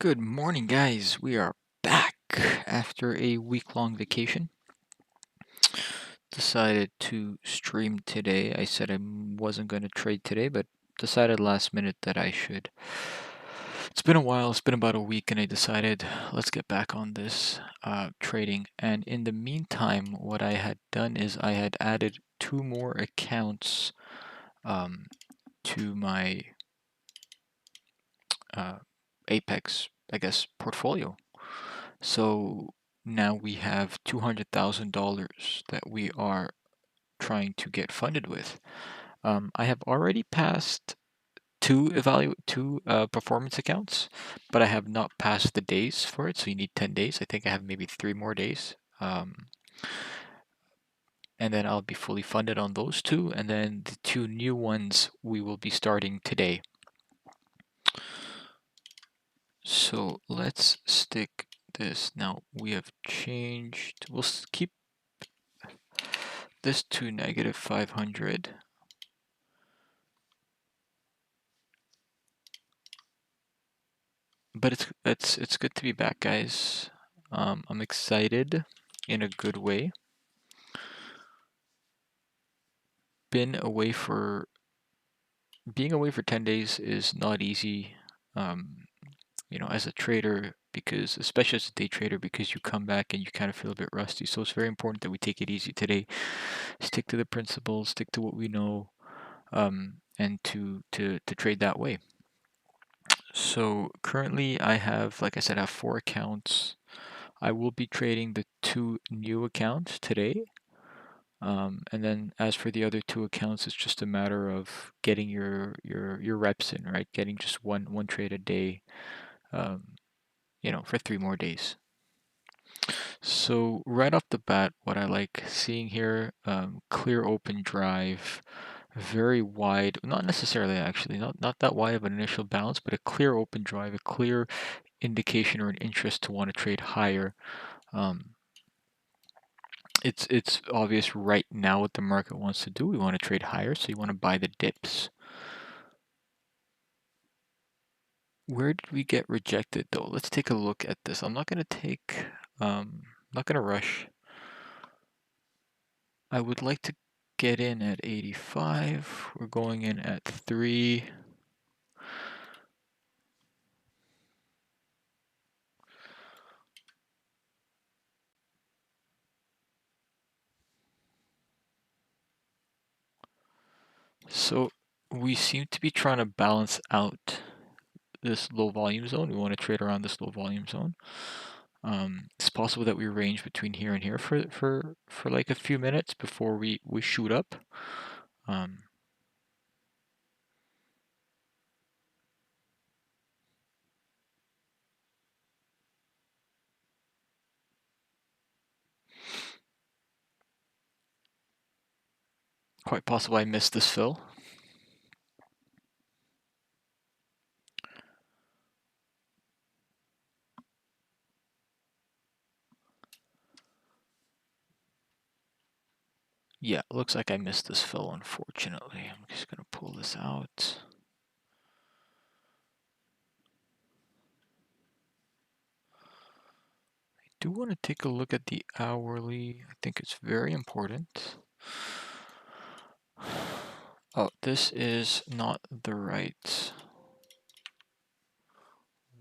Good morning, guys. We are back after a week-long vacation. Decided to stream today. I said I wasn't going to trade today, but decided last minute that I should. It's been a while. It's been about a week, and I decided let's get back on this trading. And in the meantime, what I had done is I had added two more accounts to my Apex, I guess, portfolio. So now we have $200,000 that we are trying to get funded with. I have already passed two performance accounts, but I have not passed the days for it. So you need 10 days. I think I have maybe 3 more days. And then I'll be fully funded on those two. And then the two new ones we will be starting today. So let's stick this. Now we have changed. We'll keep this to negative 500. But it's good to be back, guys. I'm excited in a good way. Being away for 10 days is not easy, as a trader, because especially as a day trader, because you come back and you kind of feel a bit rusty. So it's very important that we take it easy today, stick to the principles, stick to what we know, and to trade that way. So currently I have, like I said, I have 4 accounts. I will be trading the 2 new accounts today. And then as for the other 2 accounts, it's just a matter of getting your reps in, right? Getting just one trade a day, for 3 more days. So right off the bat, what I like seeing here, clear open drive, very wide, not necessarily actually, not that wide of an initial balance, but a clear open drive, a clear indication or an interest to want to trade higher. It's obvious right now what the market wants to do. We want to trade higher, so you want to buy the dips. Where did we get rejected though? Let's take a look at this. I'm not going to rush. I would like to get in at 85. We're going in at 3. So we seem to be trying to balance out this low volume zone. We want to trade around this low volume zone. It's possible that we range between here and here for like a few minutes before we shoot up. Quite possible I missed this fill. Yeah, looks like I missed this fill, unfortunately. I'm just going to pull this out. I do want to take a look at the hourly. I think it's very important. Oh, this is not the right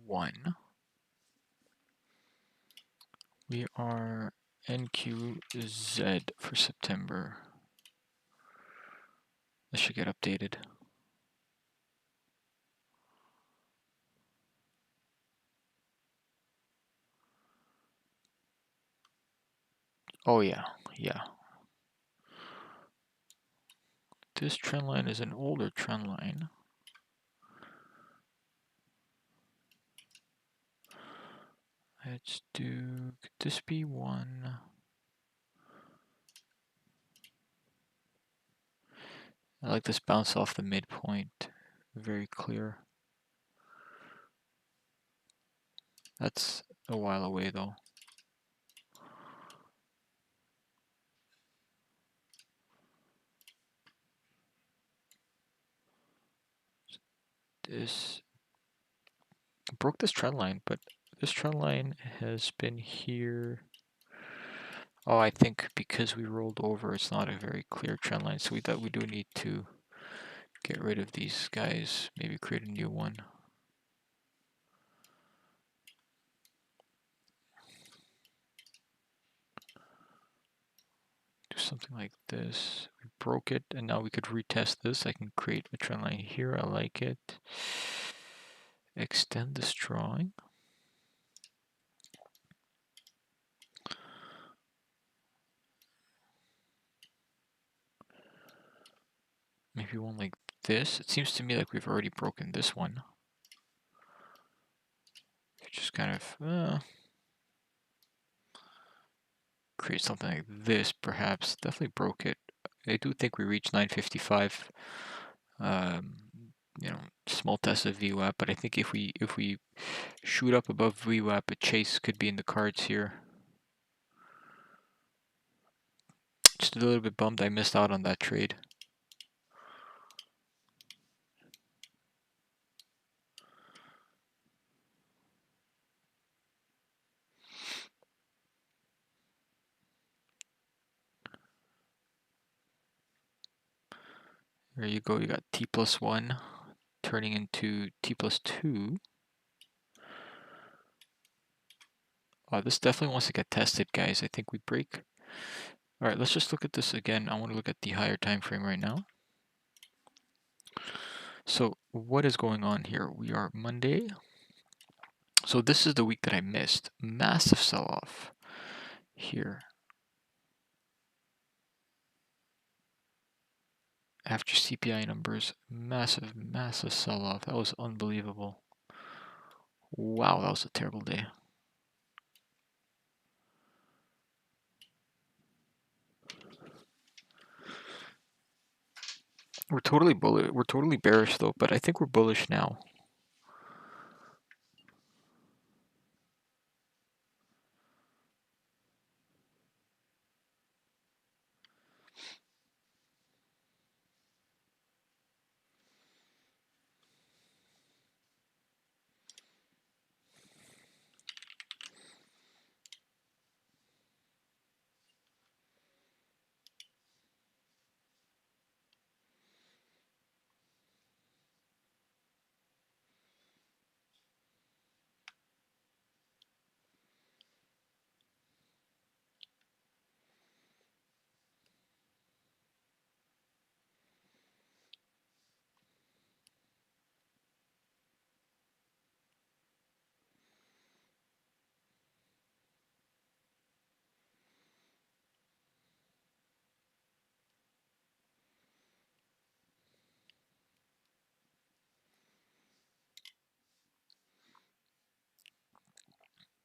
one. We are NQZ for September. This should get updated. Oh yeah, yeah. This trend line is an older trend line. Let's do, could this be one? I like this bounce off the midpoint. Very clear. That's a while away though. This broke this trend line, but this trend line has been here. Oh, I think because we rolled over, it's not a very clear trend line, so we thought we do need to get rid of these guys, maybe create a new one. Do something like this. We broke it, and now we could retest this. I can create a trend line here. I like it. Extend this drawing. Maybe one like this. It seems to me like we've already broken this one. Just kind of create something like this, perhaps. Definitely broke it. I do think we reached 955. You know, small test of VWAP, but I think if we shoot up above VWAP, a chase could be in the cards here. Just a little bit bummed I missed out on that trade. There you go, you got T plus 1 turning into T plus 2. Oh, this definitely wants to get tested, guys. I think we break. All right, let's just look at this again. I want to look at the higher time frame right now. So what is going on here? We are Monday. So this is the week that I missed. Massive sell-off here. After CPI numbers, massive sell-off. That was unbelievable. Wow, that was a terrible day. We're totally bullish. We're totally bearish though, but I think we're bullish now.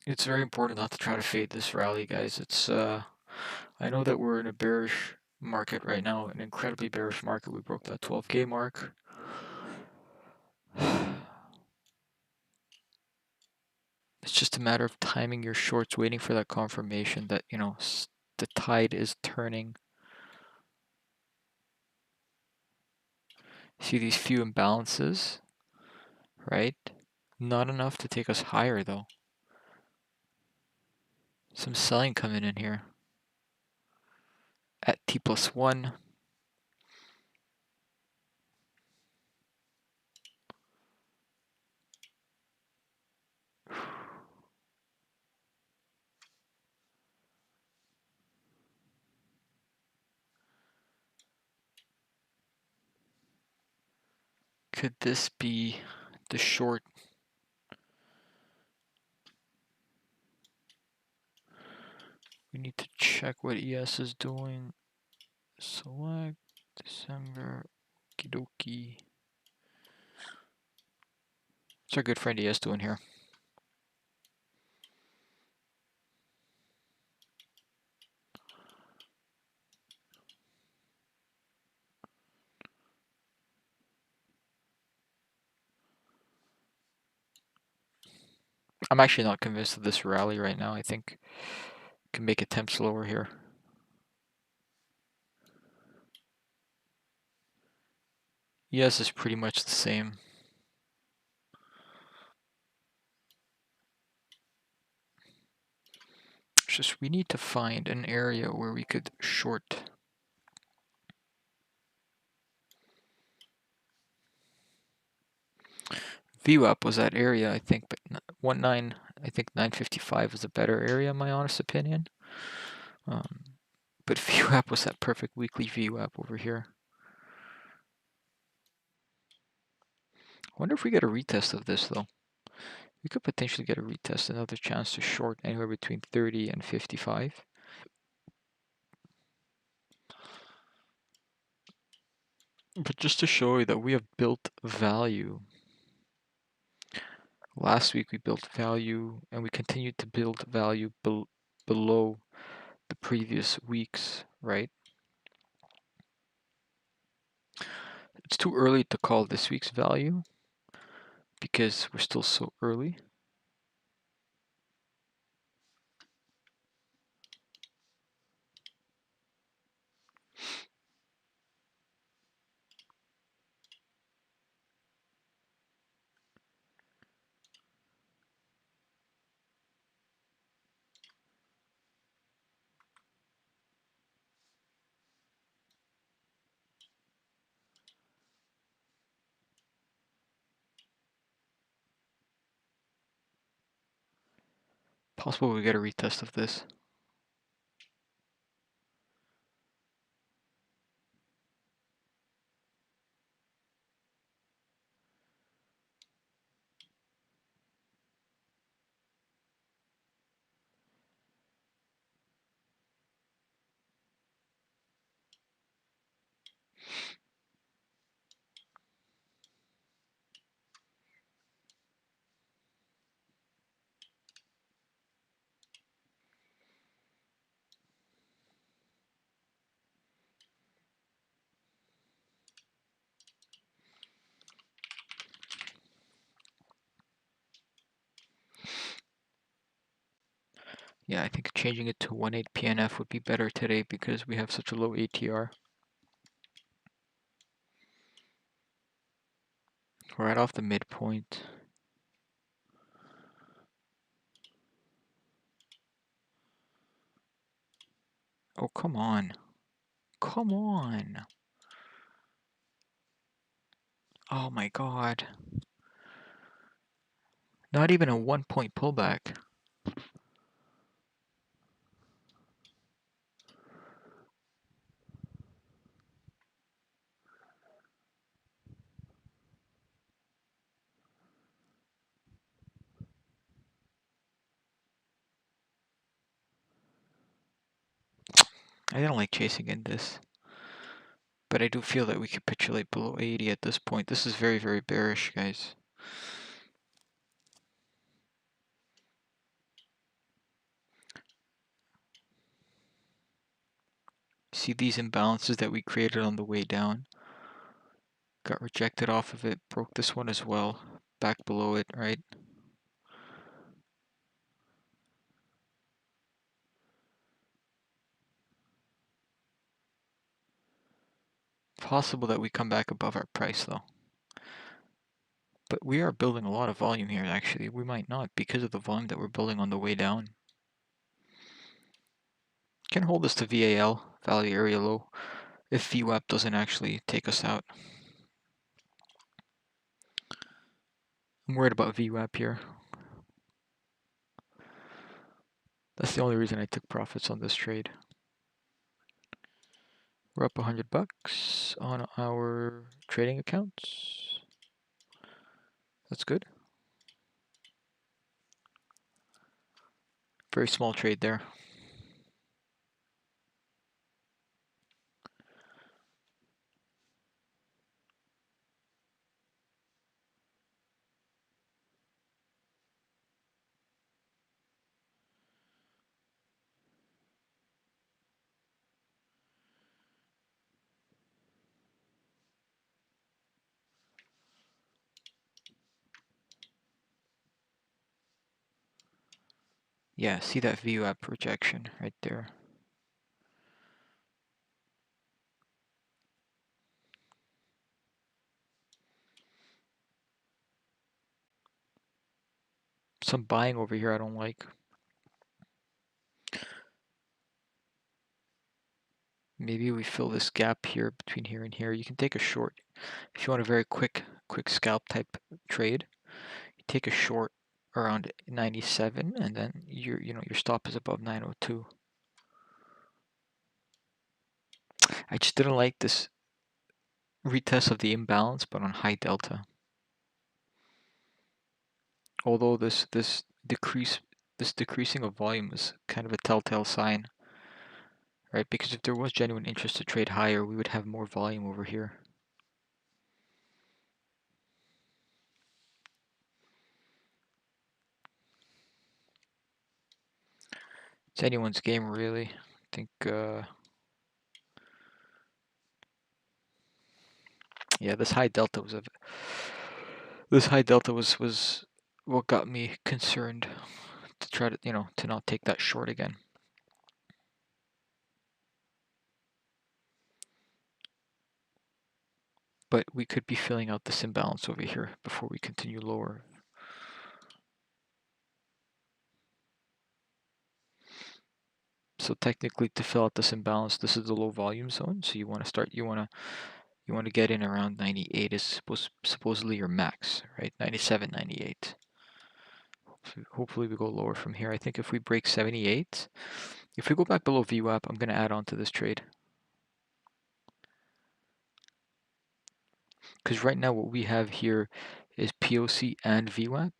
It's very important not to try to fade this rally, guys. It's I know that we're in a bearish market right now, an incredibly bearish market. We broke that 12K mark. It's just a matter of timing your shorts, waiting for that confirmation that, you know, the tide is turning. See these few imbalances, right? Not enough to take us higher though. Some selling coming in here at T plus 1. Could this be the short? We need to check what ES is doing. Select December. Okie dokie. What's our good friend ES doing here? I'm actually not convinced of this rally right now. I think can make attempts lower here. ES is pretty much the same. It's just we need to find an area where we could short. VWAP was that area, I think, but I think 955 is a better area in my honest opinion. But VWAP was that perfect weekly VWAP over here. I wonder if we get a retest of this though. We could potentially get a retest, another chance to short anywhere between 30 and 55. But just to show you that we have built value. Last week we built value and we continued to build value below the previous weeks, right? It's too early to call this week's value because we're still so early. Possible we get a retest of this. Yeah, I think changing it to 1.8 PNF would be better today because we have such a low ATR. Right off the midpoint. Oh, come on. Come on. Oh my god. Not even a 1-point pullback. I don't like chasing in this. But I do feel that we capitulate below 80 at this point. This is very, very bearish, guys. See these imbalances that we created on the way down? Got rejected off of it, broke this one as well. Back below it, right? Possible that we come back above our price though. But we are building a lot of volume here actually. We might not because of the volume that we're building on the way down. Can hold this to VAL, value area low, if VWAP doesn't actually take us out. I'm worried about VWAP here. That's the only reason I took profits on this trade. We're up $100 on our trading accounts. That's good. Very small trade there. Yeah, see that VWAP rejection right there. Some buying over here I don't like. maybe we fill this gap here between here and here. You can take a short if you want a very quick scalp type trade. You take a short around 97, and then your stop is above 902. I just didn't like this retest of the imbalance, but on high delta. Although this decreasing of volume is kind of a telltale sign, right? Because if there was genuine interest to trade higher, we would have more volume over here. It's anyone's game, really. I think, yeah, this high delta was what got me concerned to try to, to not take that short again. But we could be filling out this imbalance over here before we continue lower. So technically, to fill out this imbalance, this is the low volume zone. So you want to get in around 98 is supposedly your max, right? 97, 98. Hopefully we go lower from here. I think if we break 78, if we go back below VWAP, I'm going to add on to this trade. Because right now what we have here is POC and VWAP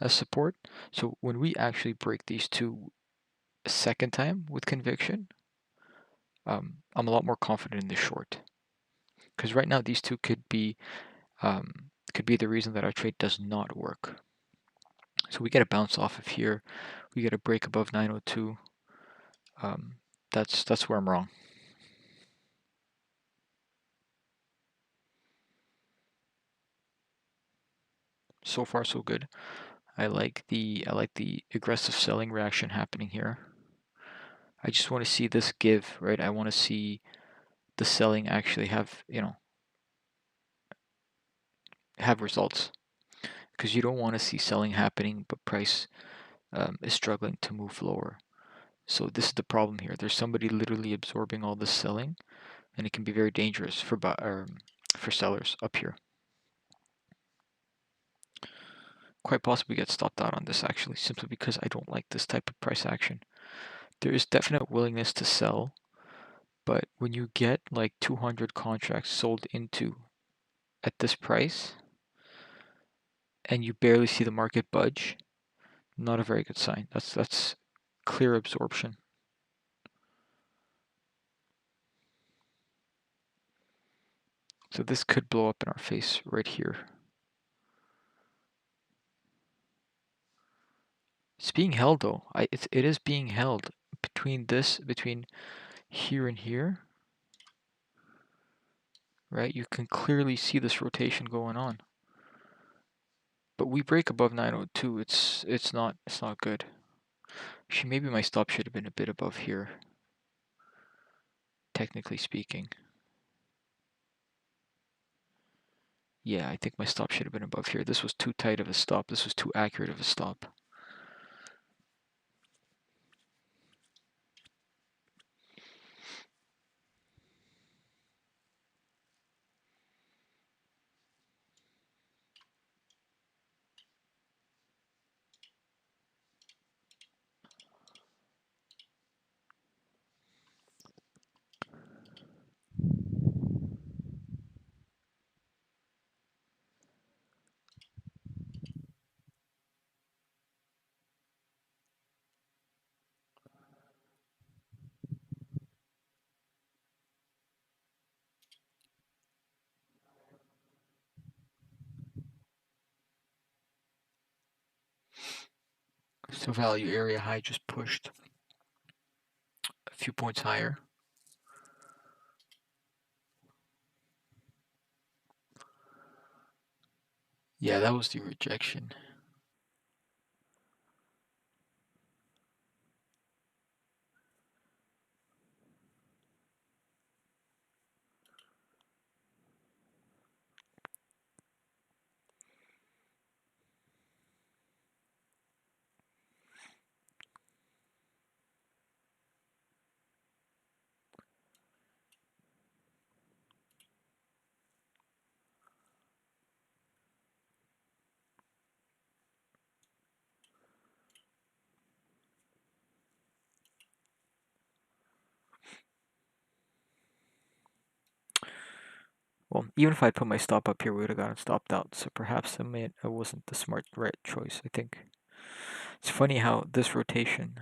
as support. So when we actually break these two a second time with conviction, I'm a lot more confident in the short. Because right now these two could be the reason that our trade does not work. So we get a bounce off of here, we get a break above 902. That's where I'm wrong. So far so good. I like the aggressive selling reaction happening here. I just want to see this give, right? I want to see the selling actually have, have results. Because you don't want to see selling happening, but price is struggling to move lower. So this is the problem here. There's somebody literally absorbing all this selling, and it can be very dangerous for sellers up here. Quite possibly get stopped out on this actually, simply because I don't like this type of price action. There is definite willingness to sell, but when you get like 200 contracts sold into at this price, and you barely see the market budge, not a very good sign. That's clear absorption. So this could blow up in our face right here. It's being held though. It is being held between here and here. Right? You can clearly see this rotation going on. But we break above 902. It's not good. Actually, maybe my stop should have been a bit above here, technically speaking. Yeah, I think my stop should have been above here. This was too tight of a stop. This was too accurate of a stop. So value area high just pushed a few points higher. Yeah, that was the rejection. Well, even if I put my stop up here, we would have gotten stopped out. So perhaps it wasn't the right choice, I think. It's funny how this rotation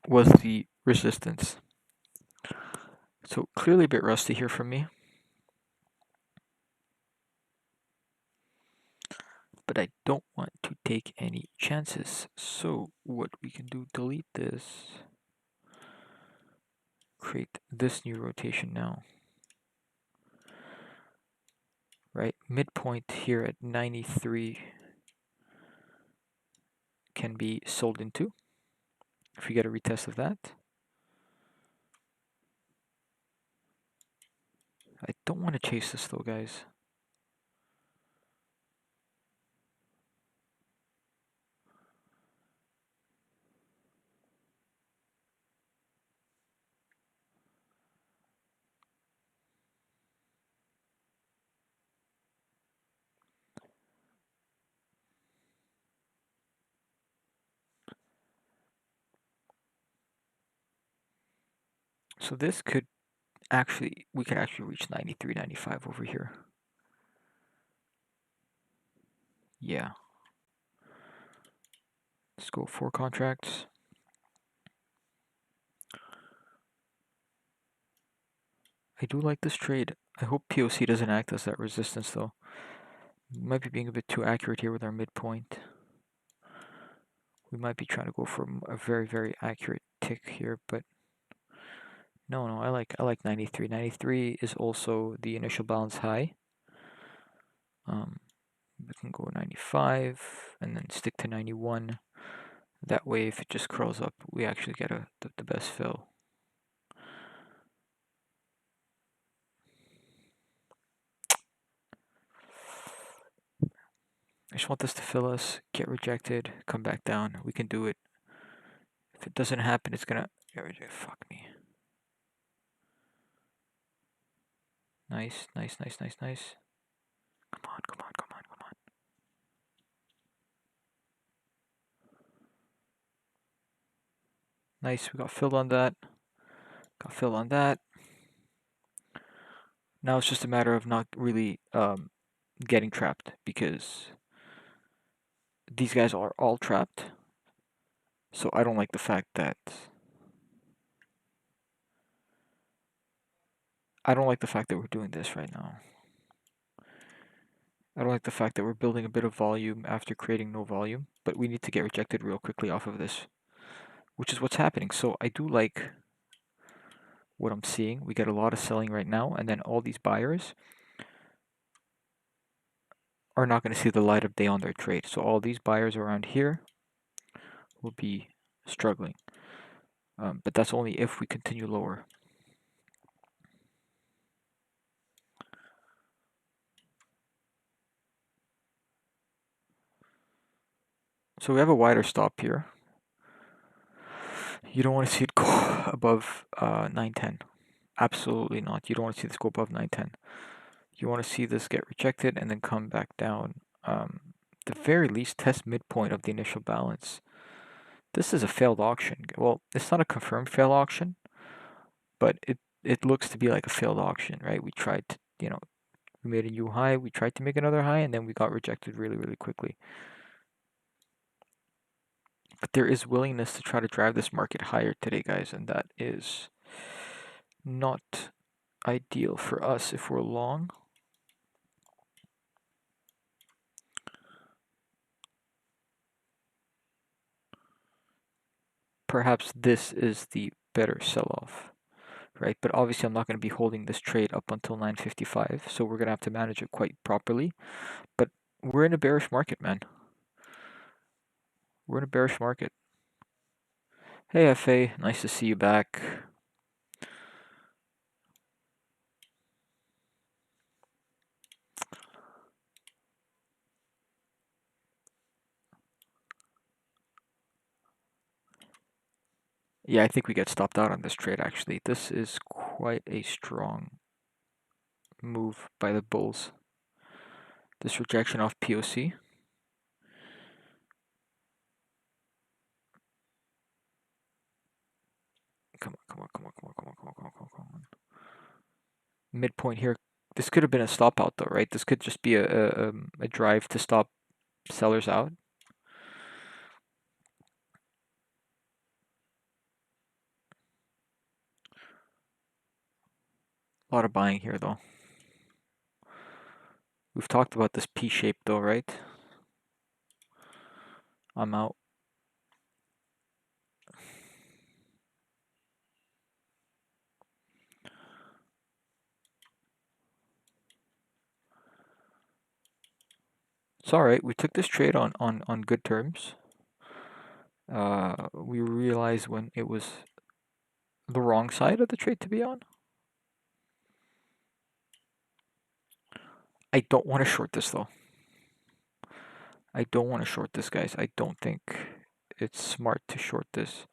was the resistance. So clearly a bit rusty here from me. But I don't want to take any chances. So what we can do, delete this, create this new rotation now. Right, midpoint here at 93 can be sold into if we get a retest of that. I don't want to chase this though, guys. So this could actually, we could actually reach 93, 95 over here. Yeah. Let's go 4 contracts. I do like this trade. I hope POC doesn't act as that resistance though. Might be being a bit too accurate here with our midpoint. We might be trying to go for a very, very accurate tick here, but no, I like 93. 93 is also the initial balance high. We can go 95 and then stick to 91. That way, if it just curls up, we actually get the best fill. I just want this to fill us, get rejected, come back down. We can do it. If it doesn't happen, it's gonna get rejected. Fuck me. Nice, nice, nice, nice, nice. Come on, come on, come on, come on. Nice, we got filled on that. Got filled on that. Now it's just a matter of not really getting trapped because these guys are all trapped. So I don't like the fact that we're doing this right now. I don't like the fact that we're building a bit of volume after creating no volume, but we need to get rejected real quickly off of this, which is what's happening. So I do like what I'm seeing. We get a lot of selling right now, and then all these buyers are not going to see the light of day on their trade. So all these buyers around here will be struggling. But that's only if we continue lower. So we have a wider stop here. You don't want to see it go above 910. Absolutely not. You don't want to see this go above 910. You want to see this get rejected and then come back down. The very least, test midpoint of the initial balance. This is a failed auction. Well, it's not a confirmed failed auction, but it looks to be like a failed auction, right? We tried to, we made a new high, we tried to make another high, and then we got rejected really, really quickly. But there is willingness to try to drive this market higher today, guys, and that is not ideal for us if we're long. Perhaps this is the better sell-off, right? But obviously I'm not going to be holding this trade up until 955, so we're going to have to manage it quite properly. But we're in a bearish market, man. We're in a bearish market. Hey, FA, nice to see you back. Yeah, I think we get stopped out on this trade, actually. This is quite a strong move by the bulls. This rejection off POC. Come on, come on, come on, come on, come on, come on, come on, come on, come on. midpoint here. This could have been a stop out though, right? This could just be a drive to stop sellers out. A lot of buying here though. We've talked about this P shape though, right? I'm out. It's all right. We took this trade on good terms. We realized when it was the wrong side of the trade to be on. I don't want to short this though. I don't want to short this, guys. I don't think it's smart to short this.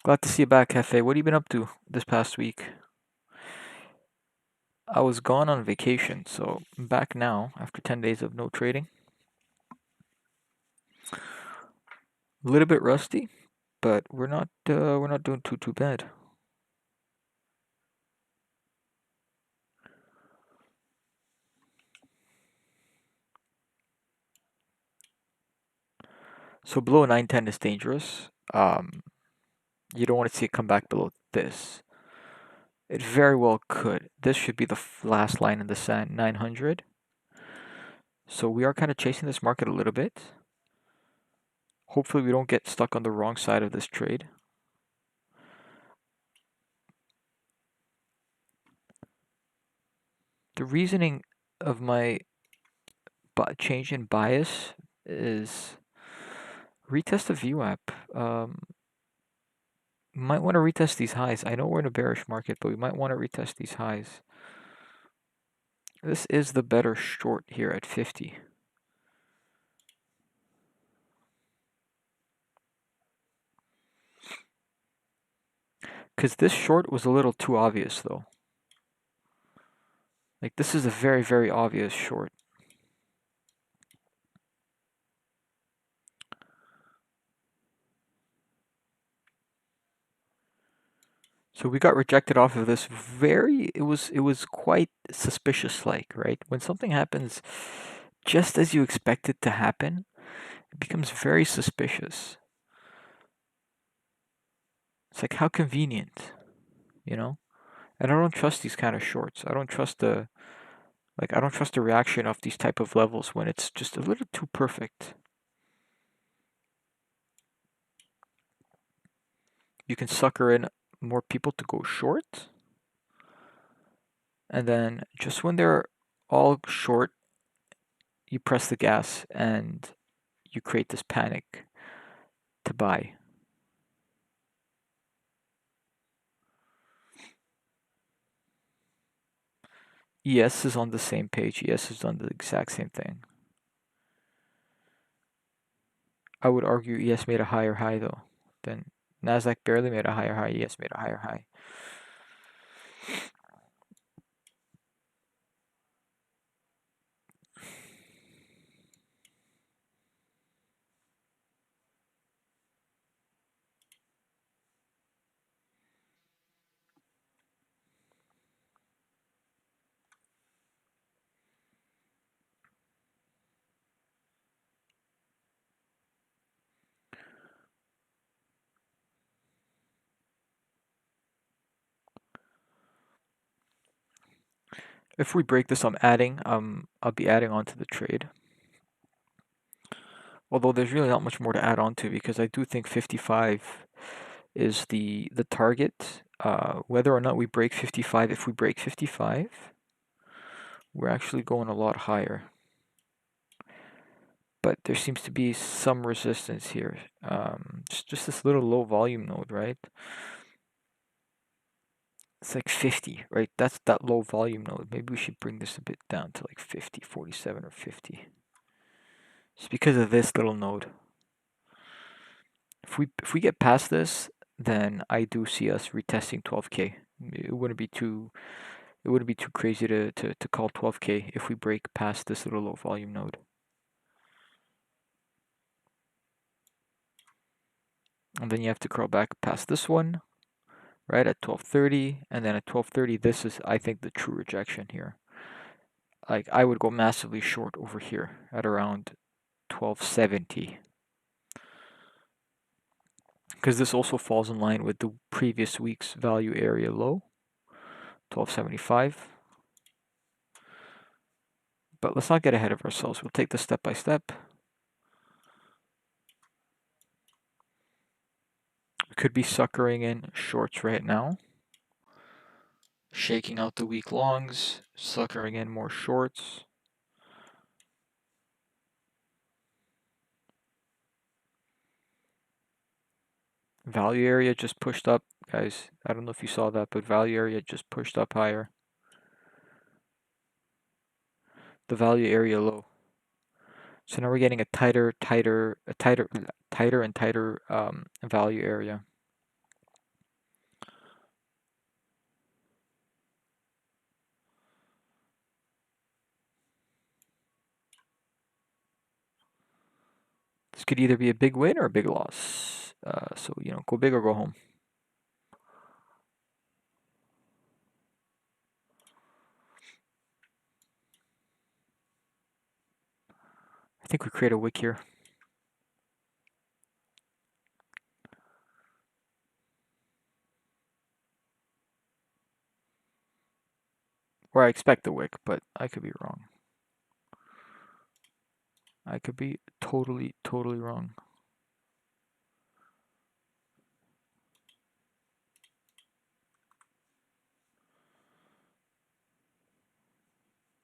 Glad to see you back, Cafe. What have you been up to this past week? I was gone on vacation, so I'm back now after 10 days of no trading. A little bit rusty, but we're not doing too bad. So below 910 is dangerous. You don't want to see it come back below this. It very well could. This should be the last line in the sand, 900. So we are kind of chasing this market a little bit. Hopefully we don't get stuck on the wrong side of this trade. The reasoning of my change in bias is retest the VWAP. Might want to retest these highs. I know we're in a bearish market, but we might want to retest these highs. This is the better short here at 50. Because this short was a little too obvious though. Like this is a very, very obvious short. So we got rejected off of this it was quite suspicious like, right? When something happens just as you expect it to happen, it becomes very suspicious. It's like how convenient, you know? And I don't trust these kind of shorts. I don't trust the reaction of these type of levels when it's just a little too perfect. You can sucker in more people to go short. And then just when they're all short, you press the gas and you create this panic to buy. ES is on the same page. ES is on the exact same thing. I would argue ES made a higher high though. Then Nasdaq barely made a higher high. ES made a higher high. If we break this, I'll be adding on to the trade. Although there's really not much more to add on to because I do think 55 is the target. Whether or not we break 55, if we break 55, we're actually going a lot higher. But there seems to be some resistance here. Just this little low volume node, right? It's like 50, right? That's that low volume node. Maybe we should bring this a bit down to like 50, 47 or 50. It's because of this little node. If we get past this, then I do see us retesting 12K. It wouldn't be too crazy to call 12K if we break past this little low volume node. And then you have to curl back past this one, right, at 1230, and then at 1230, this is, I think, the true rejection here. Like, I would go massively short over here at around 1270. Because this also falls in line with the previous week's value area low, 1275. But let's not get ahead of ourselves. We'll take this step by step. We could be suckering in shorts right now, shaking out the weak longs, suckering in more shorts. Value area just pushed up, guys. I don't know if you saw that, but value area just pushed up higher. The value area low. So now we're getting a tighter and tighter value area. This could either be a big win or a big loss. So, you know, go big or go home. I think we create a wick here. Or I expect a wick, but I could be wrong. I could be totally wrong.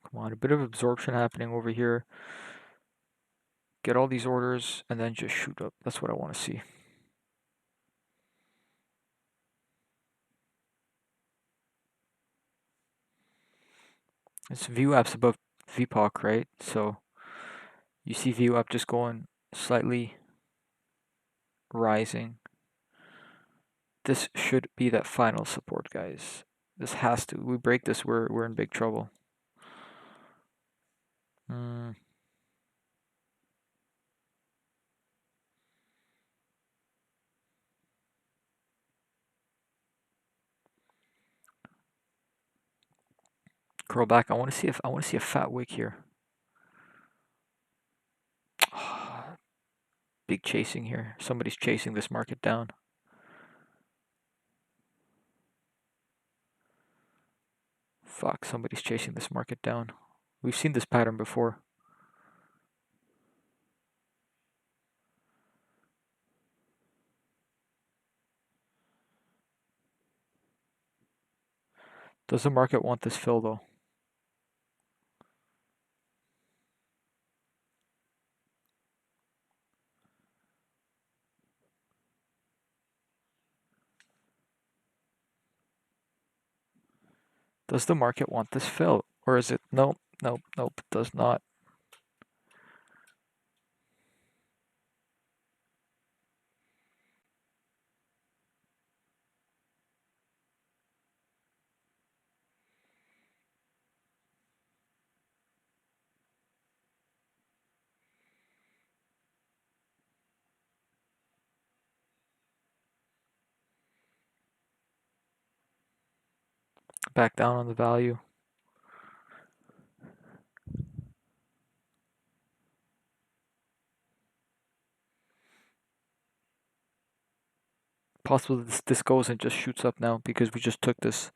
Come on, a bit of absorption happening over here. Get all these orders and then just shoot up. That's what I want to see. It's VWAP's above VPOC, right? So you see VWAP just going slightly rising. This should be that final support, guys. This has to. We break this, we're in big trouble. Curl back. I want to see a fat wick here. Big chasing here. Somebody's chasing this market down. Fuck, somebody's chasing this market down. We've seen this pattern before. Does the market want this fill though? Does the market want this fill? Or is it, nope, it does not. Back down on the value. Possible this goes and just shoots up now because we just took this.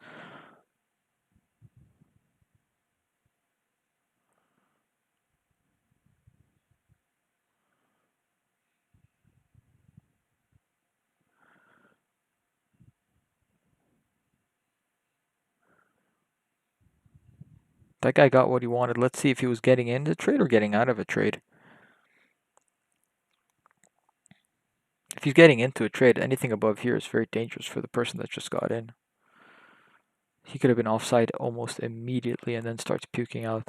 That guy got what he wanted. Let's see if he was getting into a trade or getting out of a trade. If he's getting into a trade, anything above here is very dangerous for the person that just got in. He could have been offside almost immediately and then starts puking out.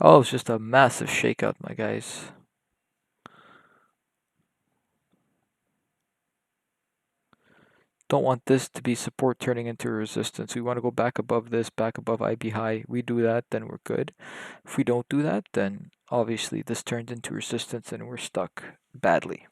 Oh, it's just a massive shakeout, my guys. Don't want this to be support turning into resistance. We want to go back above this, back above IB high. We do that, then we're good. If we don't do that, then obviously this turns into resistance and we're stuck badly.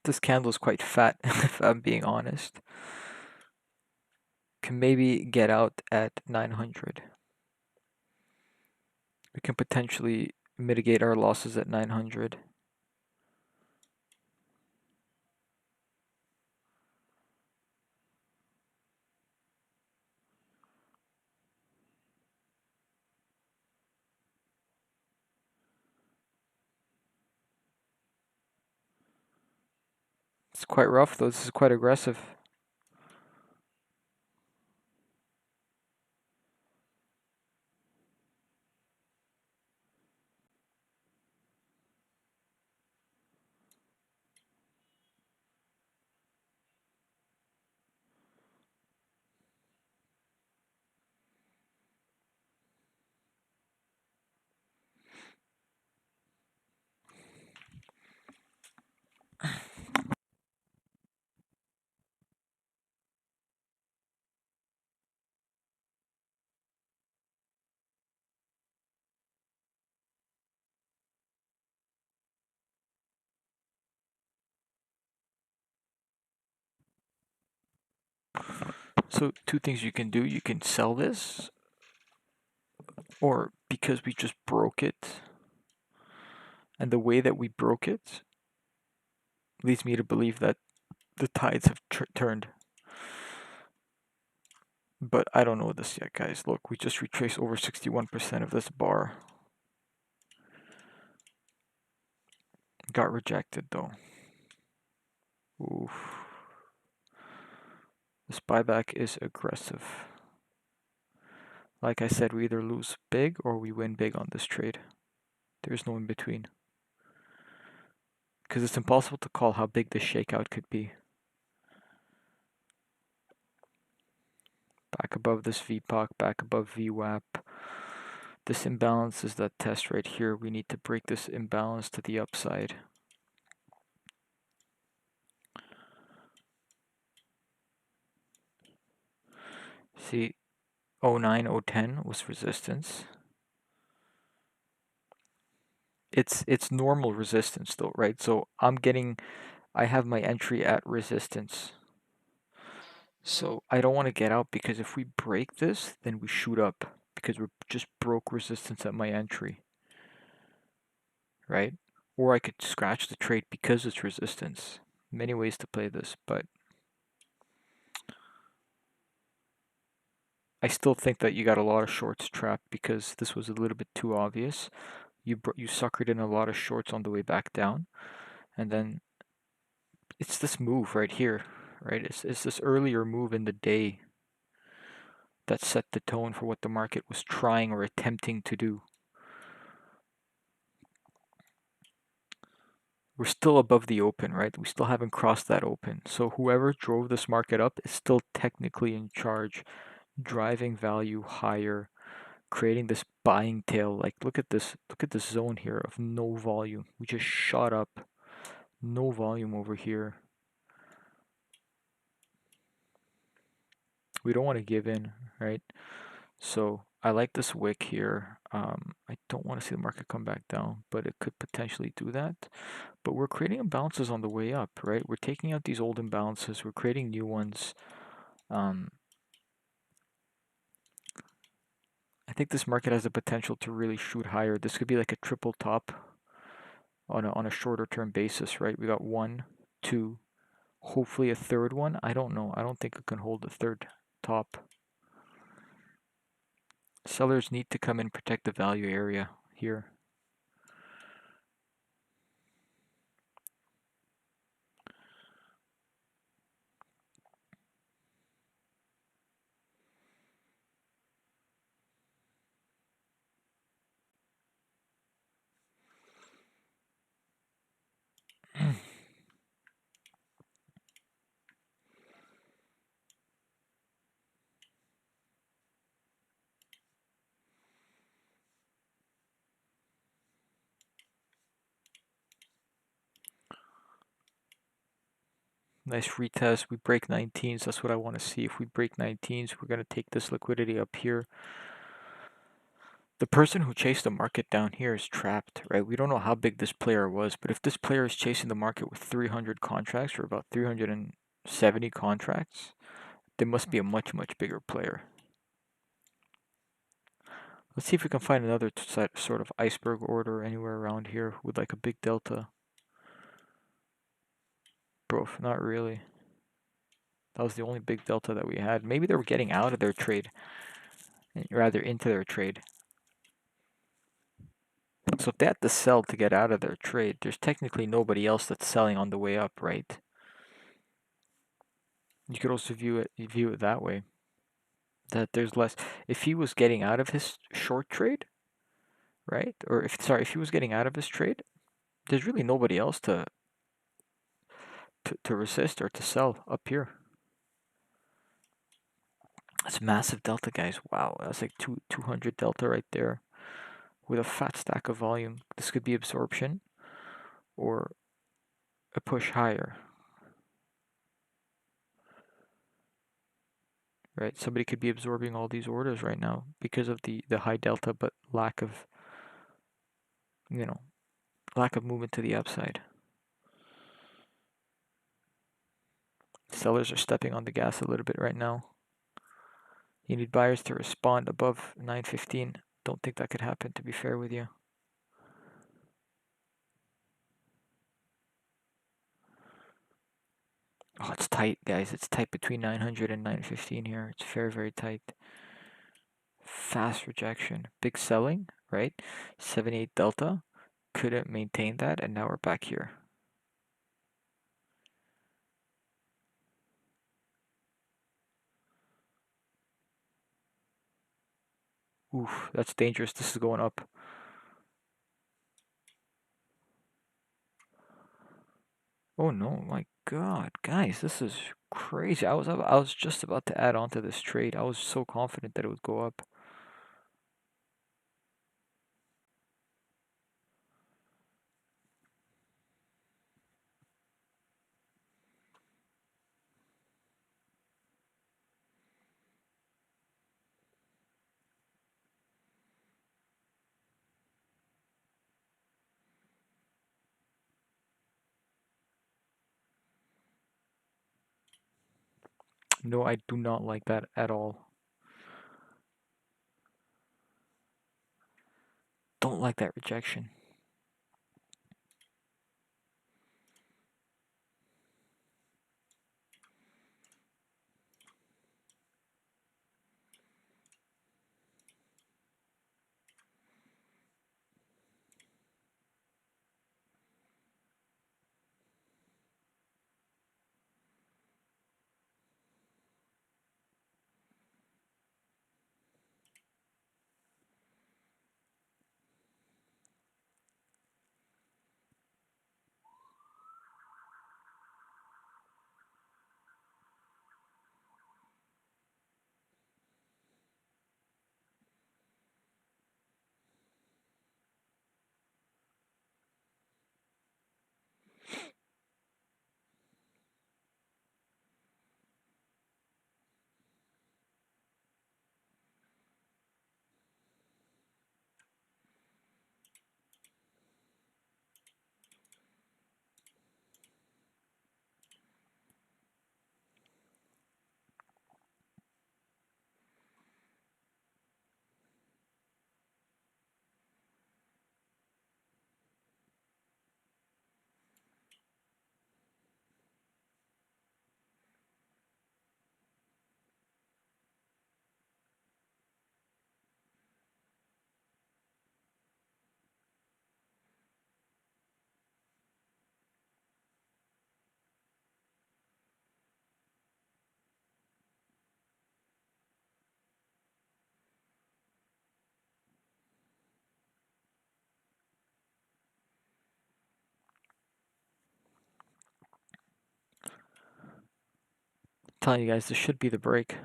This candle is quite fat, if I'm being honest. Can maybe get out at 900. We can potentially mitigate our losses at 900. It's quite rough though, this is quite aggressive. So two things you can do, you can sell this, or because we just broke it, and the way that we broke it leads me to believe that the tides have turned. But I don't know this yet, guys. Look, we just retraced over 61% of this bar. Got rejected though. Oof. This buyback is aggressive. Like I said, we either lose big or we win big on this trade. There's no in between. Because it's impossible to call how big this shakeout could be. Back above this VPOC, back above VWAP. This imbalance is that test right here. We need to break this imbalance to the upside. See, 09, 010 was resistance. It's normal resistance though, right? So I have my entry at resistance. So I don't want to get out because if we break this, then we shoot up because we just broke resistance at my entry, right? Or I could scratch the trade because it's resistance. Many ways to play this, but I still think that you got a lot of shorts trapped because this was a little bit too obvious. You suckered in a lot of shorts on the way back down, and then it's this move right here, right? It's this earlier move in the day that set the tone for what the market was trying or attempting to do. We're still above the open, right? We still haven't crossed that open. So whoever drove this market up is still technically in charge, driving value higher, creating this buying tail. Like look at this zone here of no volume. We just shot up, no volume over here. We don't want to give in, right? So I like this wick here. I don't want to see the market come back down, but it could potentially do that. But we're creating imbalances on the way up, right? We're taking out these old imbalances. We're creating new ones. I think this market has the potential to really shoot higher. This could be like a triple top on a shorter term basis, right? We got 1, 2, hopefully a third one. I don't know. I don't think it can hold a third top. Sellers need to come and protect the value area here. Nice retest. We break 19s. That's what I want to see. If we break 19s, we're going to take this liquidity up here. The person who chased the market down here is trapped, right? We don't know how big this player was, but if this player is chasing the market with 300 contracts or about 370 contracts, there must be a much, much bigger player. Let's see if we can find another sort of iceberg order anywhere around here with like a big delta. Bro, not really. That was the only big delta that we had. Maybe they were getting out of their trade, rather into their trade. So if they had to sell to get out of their trade, there's technically nobody else that's selling on the way up, right? You could also view it that way. That there's less. If he was getting out of his short trade, right? Or if he was getting out of his trade, there's really nobody else to resist or to sell up here. That's massive delta, guys. Wow, that's like 200 delta right there with a fat stack of volume. This could be absorption or a push higher. Right? Somebody could be absorbing all these orders right now because of the high delta but lack of movement to the upside. Sellers are stepping on the gas a little bit right now. You need buyers to respond above 915. Don't think that could happen, to be fair with you. Oh, it's tight, guys. It's tight between 900 and 915 here. It's very, very tight. Fast rejection. Big selling, right? 78 delta. Couldn't maintain that, and now we're back here. Oof, that's dangerous. This is going up. Oh no, my God, guys, this is crazy. I was just about to add on to this trade. I was so confident that it would go up. No, I do not like that at all. Don't like that rejection. I'm telling you guys, this should be the break.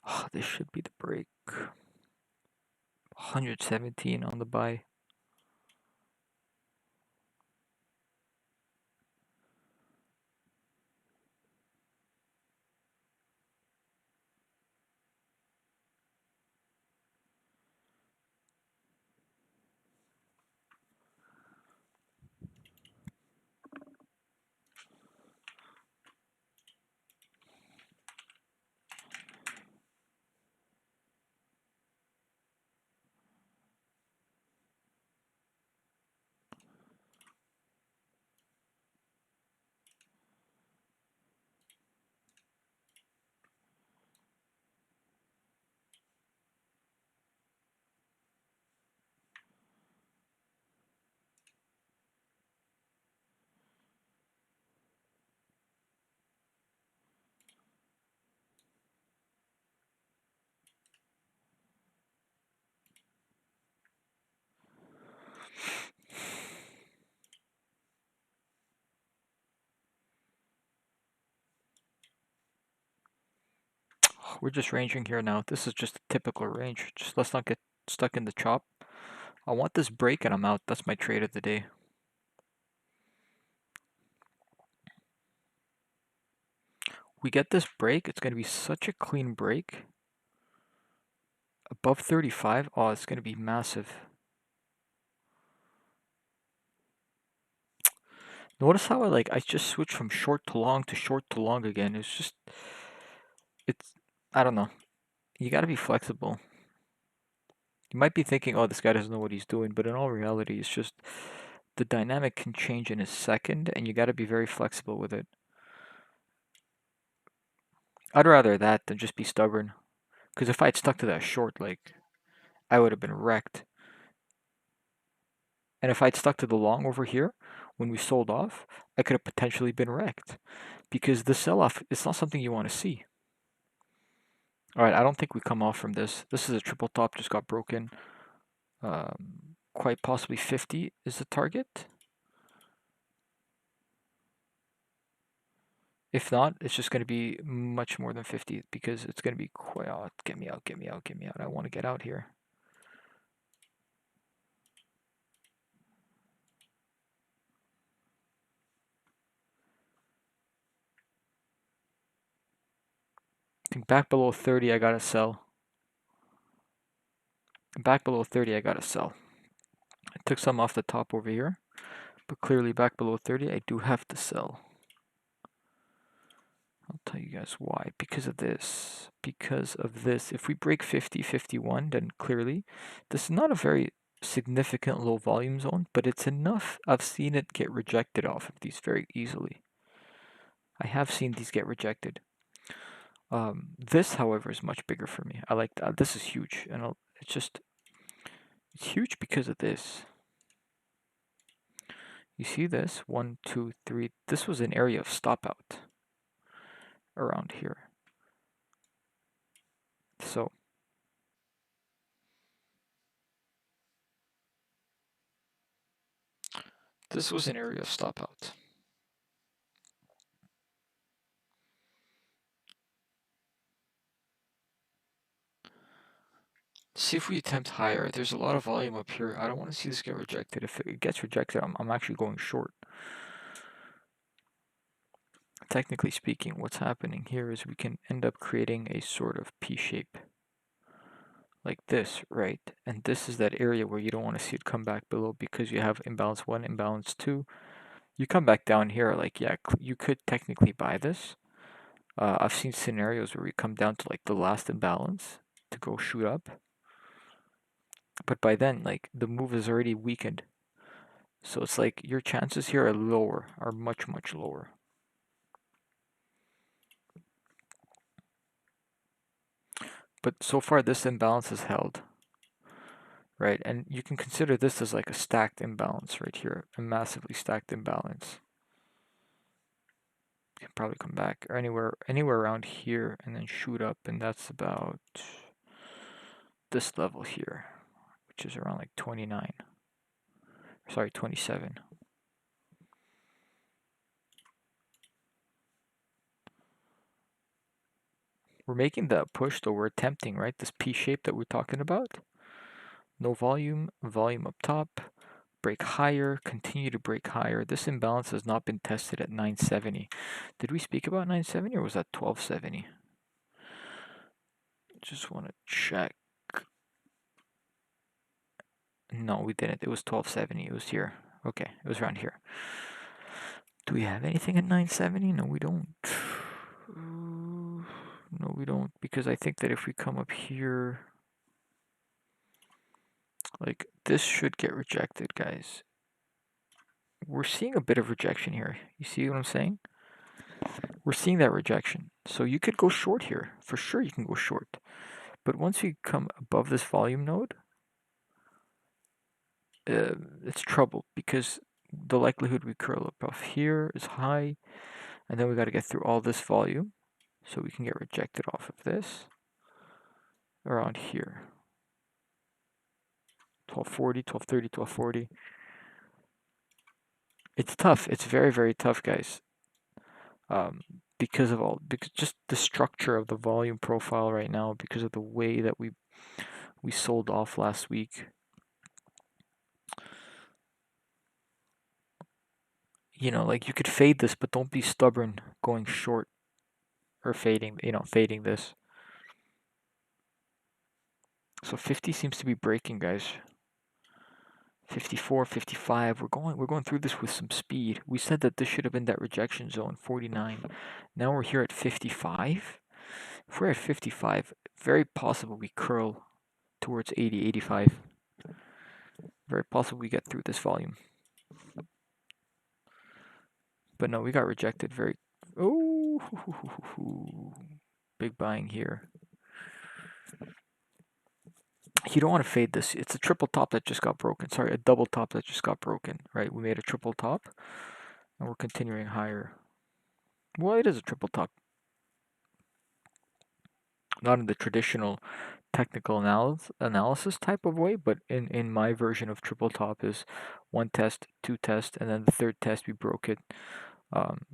Oh, this should be the break. 117 on the buy. We're just ranging here now. This is just a typical range. Just let's not get stuck in the chop. I want this break and I'm out. That's my trade of the day. We get this break, it's going to be such a clean break. Above 35, oh, it's going to be massive. Notice how I just switched from short to long again. I don't know. You got to be flexible. You might be thinking, oh, this guy doesn't know what he's doing, but in all reality, it's just the dynamic can change in a second, and you got to be very flexible with it. I'd rather that than just be stubborn. Because if I had stuck to that short, I would have been wrecked. And if I'd stuck to the long over here, when we sold off, I could have potentially been wrecked. Because the sell-off, it's not something you want to see. Alright, I don't think we come off from this. This is a triple top, just got broken. Quite possibly 50 is the target. If not, it's just going to be much more than 50 because it's going to be quite, oh, get me out, get me out, get me out. I want to get out here. I think back below 30, I got to sell. Back below 30, I got to sell. I took some off the top over here, but clearly back below 30, I do have to sell. I'll tell you guys why. Because of this. Because of this. If we break 50, 51, then clearly this is not a very significant low volume zone, but it's enough. I've seen it get rejected off of these very easily. I have seen these get rejected. This, however, is much bigger for me. I like that. This is huge, and it's huge because of this. You see this? 1, 2, 3. This was an area of stop out around here. So this was an area of stop out. See if we attempt higher. There's a lot of volume up here. I don't want to see this get rejected. If it gets rejected, I'm actually going short. Technically speaking, what's happening here is we can end up creating a sort of P shape. Like this, right? And this is that area where you don't want to see it come back below because you have imbalance 1, imbalance 2. You come back down here, yeah, you could technically buy this. I've seen scenarios where we come down to the last imbalance to go shoot up. But by then, the move is already weakened. So it's your chances here are lower, are much, much lower. But so far this imbalance is held, right? And you can consider this as a stacked imbalance right here, a massively stacked imbalance. You can probably come back or anywhere around here and then shoot up, and that's about this level here, which is around 29. Sorry, 27. We're making that push, though. We're attempting, right? This P shape that we're talking about. No volume, volume up top, break higher, continue to break higher. This imbalance has not been tested at 970. Did we speak about 970 or was that 1270? Just want to check. No, we didn't. It was 1270. It was here. Okay, it was around here. Do we have anything at 970? No, we don't. No, we don't, because I think that if we come up here, like, this should get rejected, guys. We're seeing a bit of rejection here. You see what I'm saying? We're seeing that rejection. So you could go short here. For sure you can go short. But once you come above this volume node, it's trouble, because the likelihood we curl up off here is high, and then we got to get through all this volume, so we can get rejected off of this around here. 1240, 1230, 1240. It's tough. It's very, very tough, guys. Because just the structure of the volume profile right now, because of the way that we sold off last week. You know, like, you could fade this, but don't be stubborn going short or fading this. So 50 seems to be breaking, guys. 54, 55. We're going through this with some speed. We said that this should have been that rejection zone, 49. Now we're here at 55. If we're at 55, very possible we curl towards 80, 85. Very possible we get through this volume. But no, we got rejected very... Oh, big buying here. You don't want to fade this. It's a triple top that just got broken. Sorry, a double top that just got broken, right? We made a triple top, and we're continuing higher. Well, it is a triple top. Not in the traditional technical analysis type of way, but in my version of triple top is one test, two test, and then the third test we broke it.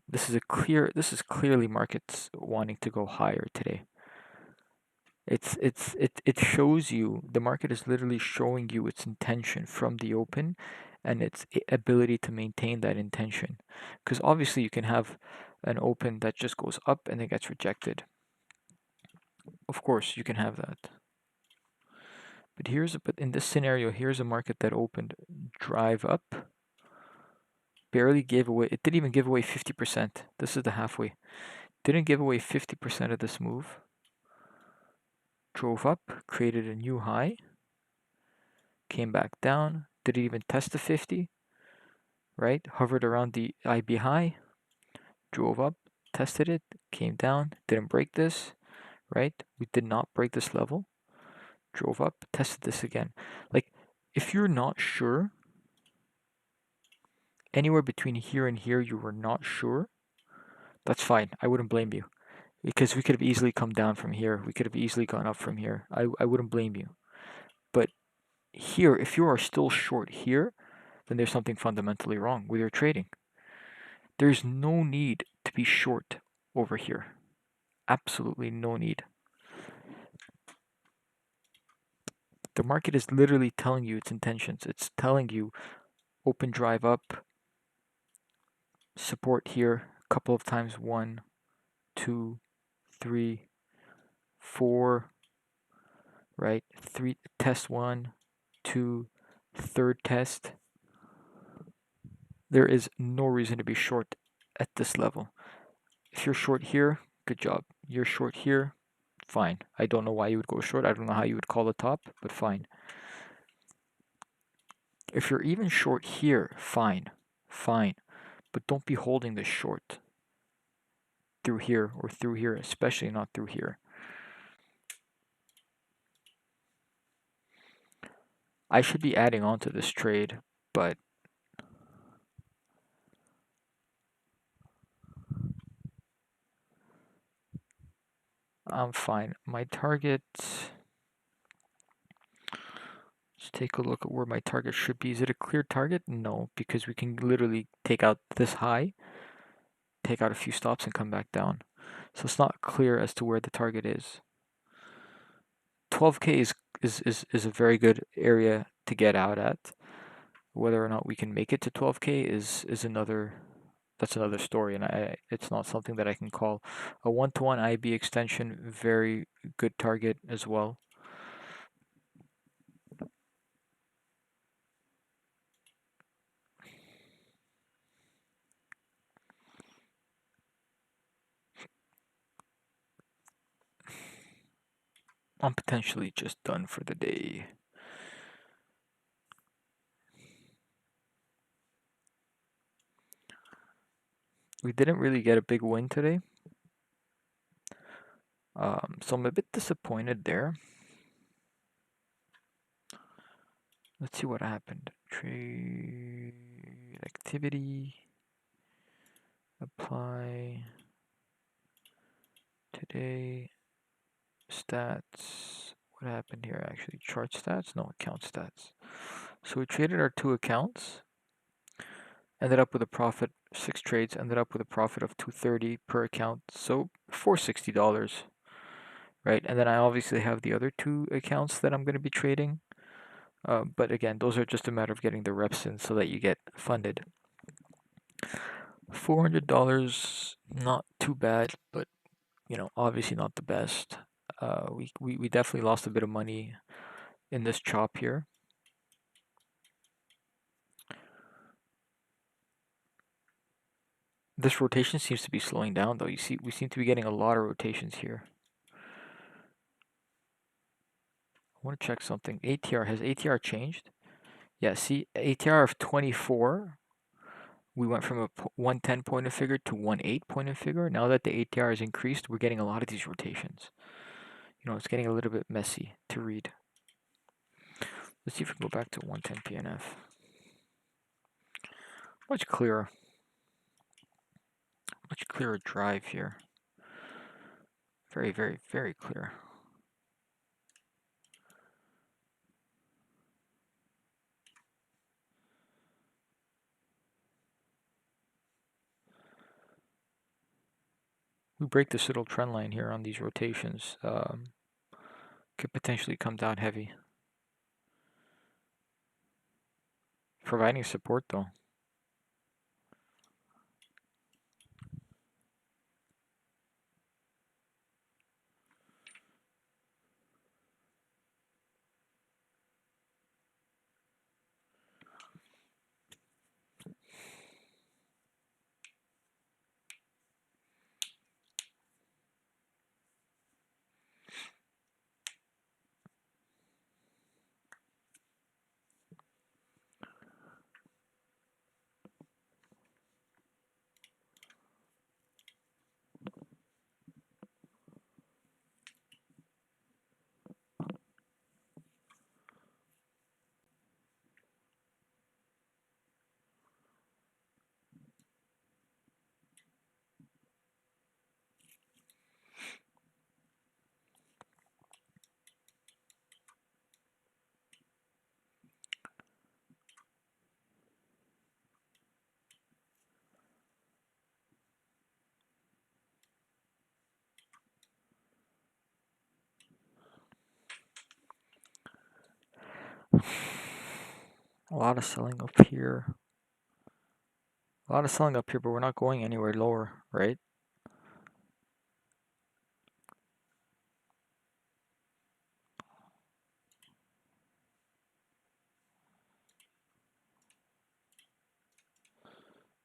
This is clearly markets wanting to go higher today. It shows you, the market is literally showing you its intention from the open and its ability to maintain that intention. Because obviously you can have an open that just goes up and then gets rejected. Of course you can have that. But in this scenario, here's a market that opened drive up, barely gave away, it didn't even give away 50%. This is the halfway. Didn't give away 50% of this move. Drove up, created a new high, came back down, didn't even test the 50, right? Hovered around the IB high, drove up, tested it, came down, didn't break this, right? We did not break this level, drove up, tested this again. Like, if you're not sure, anywhere between here and here you were not sure, that's fine. I wouldn't blame you, because we could have easily come down from here. We could have easily gone up from here. I wouldn't blame you. But here, if you are still short here, then there's something fundamentally wrong with your trading. There's no need to be short over here. Absolutely no need. The market is literally telling you its intentions. It's telling you open drive up, support here a couple of times, 1, 2, 3, 4, right? 3, test 1, 2, third test. There is no reason to be short at this level. If you're short here, good job. You're short here, fine. I don't know why you would go short. I don't know how you would call the top, but fine. If you're even short here, fine. But don't be holding this short through here or through here, especially not through here. I should be adding on to this trade, but I'm fine. My target, let's take a look at where my target should be. Is it a clear target? No, because we can literally take out this high, take out a few stops and come back down. So it's not clear as to where the target is. 12K is a very good area to get out at. Whether or not we can make it to 12K is another, that's another story, and it's not something that I can call. A 1-to-1 IB extension, very good target as well. I'm potentially just done for the day. We didn't really get a big win today, so I'm a bit disappointed there. Let's see what happened. Trade activity, apply, today, stats. What happened here actually? Chart stats? No, account stats. So we traded our 2 accounts, ended up with a profit, 6 trades, ended up with a profit of $230 per account, so $460, right? And then I obviously have the other 2 accounts that I'm going to be trading. But again, those are just a matter of getting the reps in so that you get funded. $400, not too bad, but obviously not the best. We definitely lost a bit of money in this chop here. This rotation seems to be slowing down though. You see, we seem to be getting a lot of rotations here. I want to check something. ATR, has ATR changed? Yeah, see, ATR of 24. We went from a 110 point of figure to 1.8 point of figure. Now that the ATR has increased, we're getting a lot of these rotations. It's getting a little bit messy to read. Let's see if we can go back to 110 PNF. Much clearer. Much clearer drive here. Very, very, very clear. We break this little trend line here on these rotations. Could potentially come down heavy. Providing support though. A lot of selling up here. A lot of selling up here, but we're not going anywhere lower, right?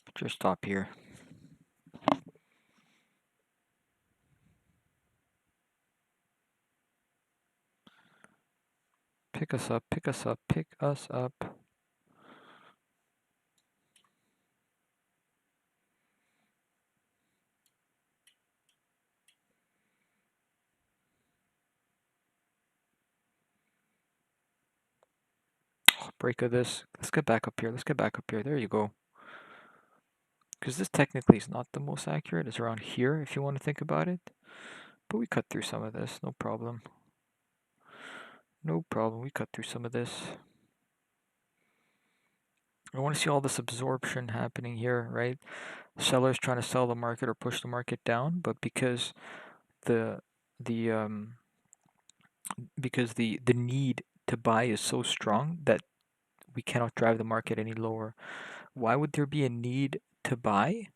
Put your stop here. Pick us up, pick us up, pick us up. Oh, break of this. Let's get back up here. Let's get back up here. There you go. Because this technically is not the most accurate. It's around here if you want to think about it. But we cut through some of this. No problem. No problem. We cut through some of this. I want to see all this absorption happening here, right? Sellers trying to sell the market or push the market down, but the the um the need to buy is so strong that we cannot drive the market any lower. Why would there be a need to buy?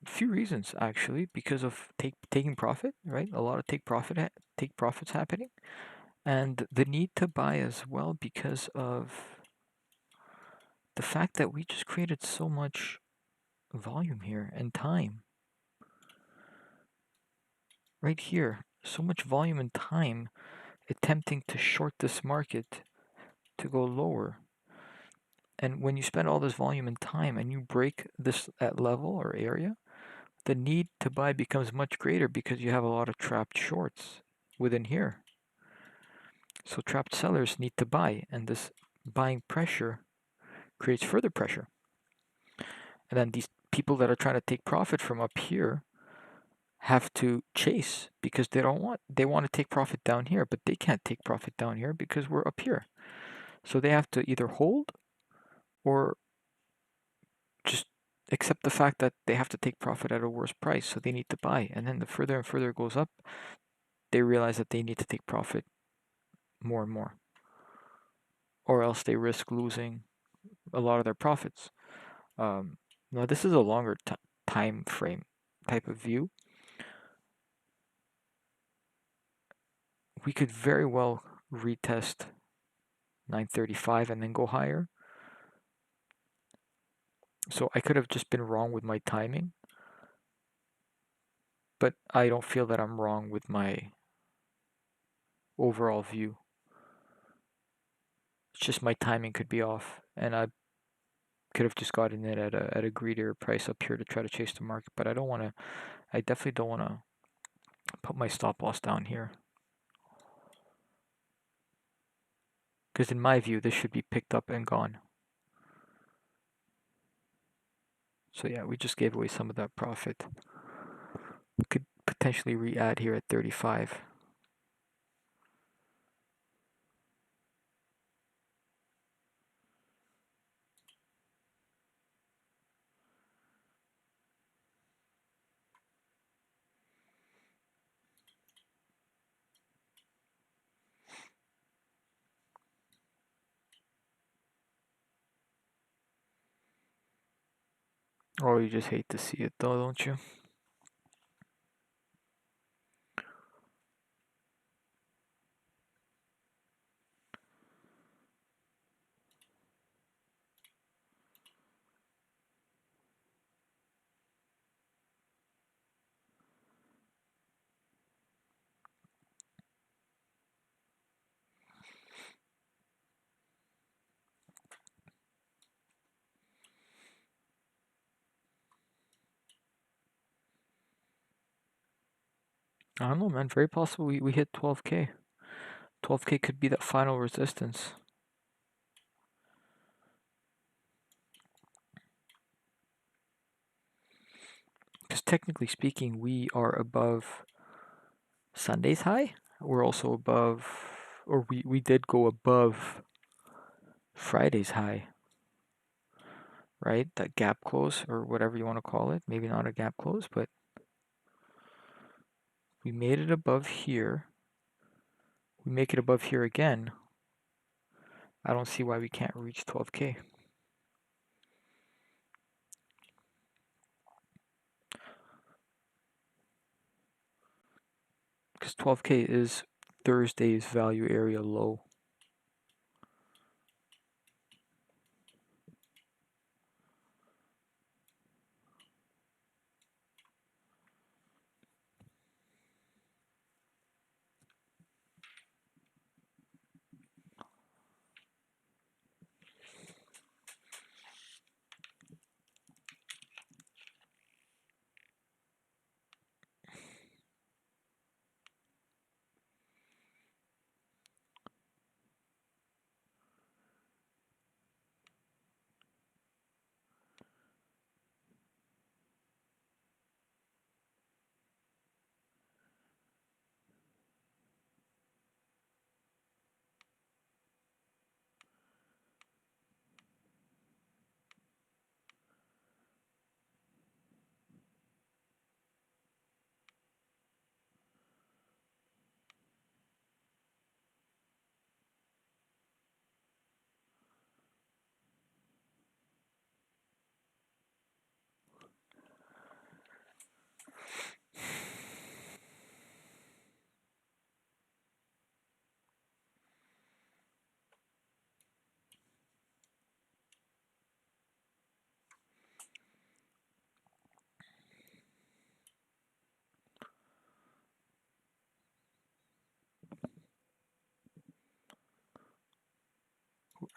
Few reasons actually, because of taking profit, right? A lot of take profits happening, and the need to buy as well because of the fact that we just created so much volume here and time right here, so much volume and time attempting to short this market to go lower. And when you spend all this volume and time and you break this at level or area, the need to buy becomes much greater because you have a lot of trapped shorts within here. So trapped sellers need to buy, and this buying pressure creates further pressure. And then these people that are trying to take profit from up here have to chase because they want to take profit down here, but they can't take profit down here because we're up here. So they have to either hold or just accept the fact that they have to take profit at a worse price, so they need to buy. And then the further and further it goes up, they realize that they need to take profit more and more, or else they risk losing a lot of their profits. Now this is a longer time frame type of view. We could very well retest 935 and then go higher. So I could have just been wrong with my timing, but I don't feel that I'm wrong with my overall view. It's just my timing could be off, and I could have just gotten it at a greedier price up here to try to chase the market. But I don't want to. I definitely don't want to put my stop loss down here, because in my view, this should be picked up and gone. So yeah, we just gave away some of that profit. We could potentially re-add here at 35. Oh, you just hate to see it though, don't you? I don't know, man. Very possible we hit 12K. 12K could be that final resistance. Because technically speaking, we are above Sunday's high. We're also above, or we did go above Friday's high, right? That gap close, or whatever you want to call it. Maybe not a gap close, but we made it above here. We make it above here again. I don't see why we can't reach 12K. Because 12K is Thursday's value area low.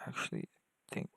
actually think.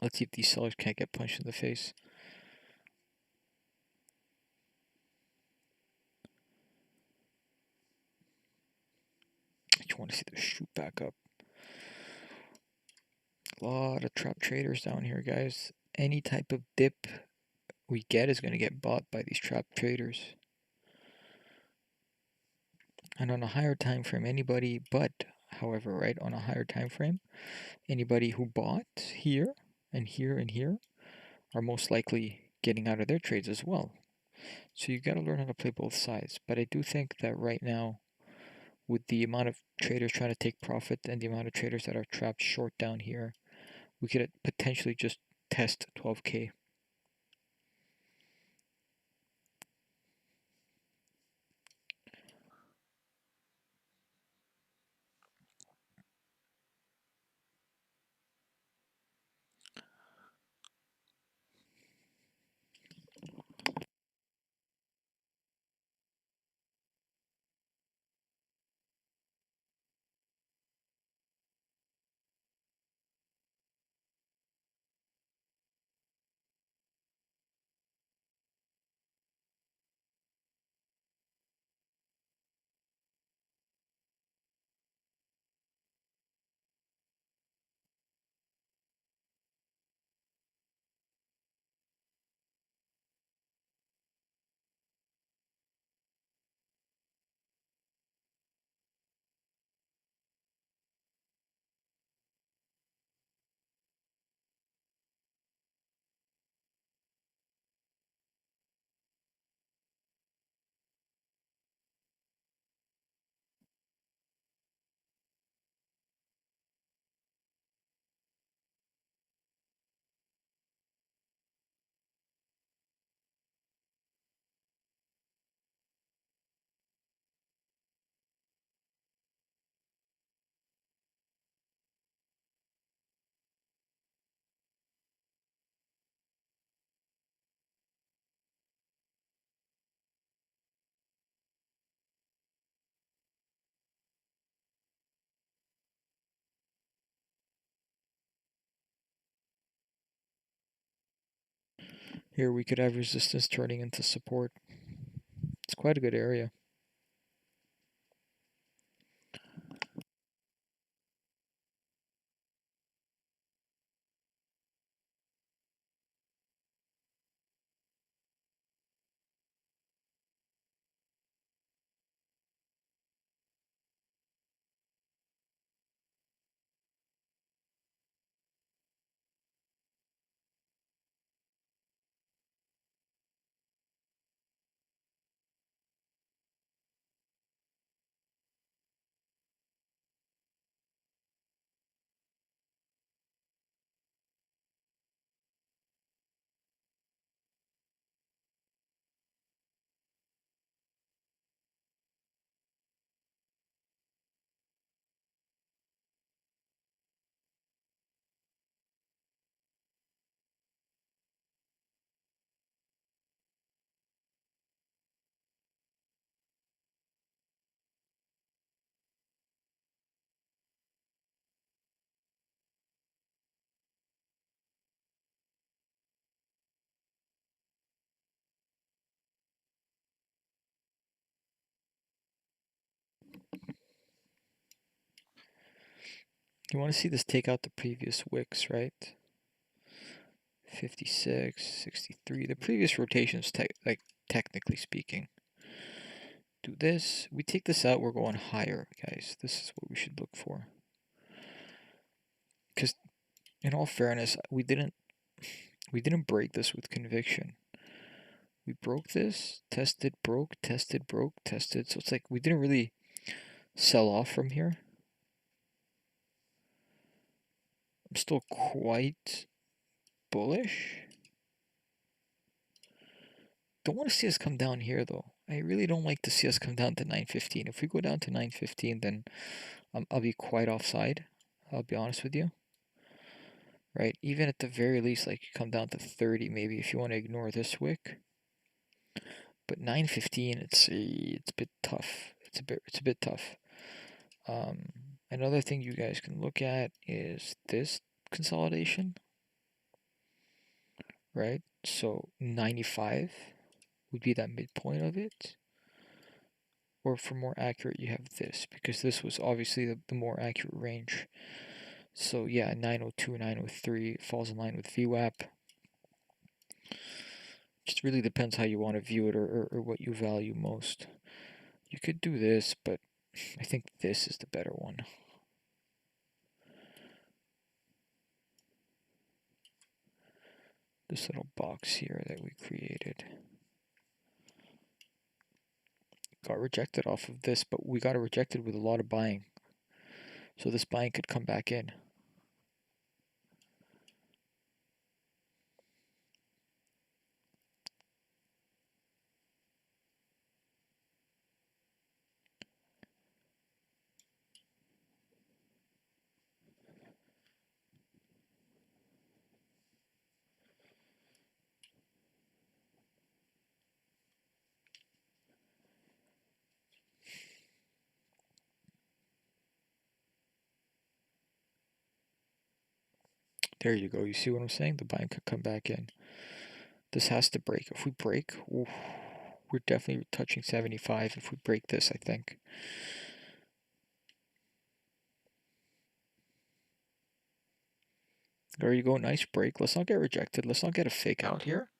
Let's see if these sellers can't get punched in the face. I just want to see them shoot back up. A lot of trap traders down here, guys. Any type of dip we get is going to get bought by these trap traders. And on a higher time frame, anybody but, however, right, on a higher time frame, anybody who bought here and here and here are most likely getting out of their trades as well. So you got to learn how to play both sides. But I do think that right now, with the amount of traders trying to take profit and the amount of traders that are trapped short down here, we could potentially just test 12K. Here we could have resistance turning into support. It's quite a good area. You want to see this take out the previous wicks, right? 56, 63. The previous rotations, technically speaking. Do this. We take this out, we're going higher, guys. This is what we should look for. Because, in all fairness, we didn't break this with conviction. We broke this, tested, broke, tested, broke, tested. So it's like we didn't really sell off from here. I'm still quite bullish. Don't want to see us come down here, though. I really don't like to see us come down to 915. If we go down to 915, then I'll be quite offside. I'll be honest with you. Right? Even at the very least, like, come down to 30, maybe, if you want to ignore this wick. But 915, it's a bit tough. It's a bit tough. Another thing you guys can look at is this consolidation, right? So 95 would be that midpoint of it. Or for more accurate, you have this, because this was obviously the more accurate range. So yeah, 902, 903 falls in line with VWAP. Just really depends how you want to view it, or what you value most. You could do this, but I think this is the better one. This little box here that we created got rejected off of this, but we got it rejected with a lot of buying. So this buying could come back in. There you go. You see what I'm saying? The buying could come back in. This has to break. If we break, oof, we're definitely touching 75 if we break this, I think. There you go. Nice break. Let's not get rejected. Let's not get a fake out here.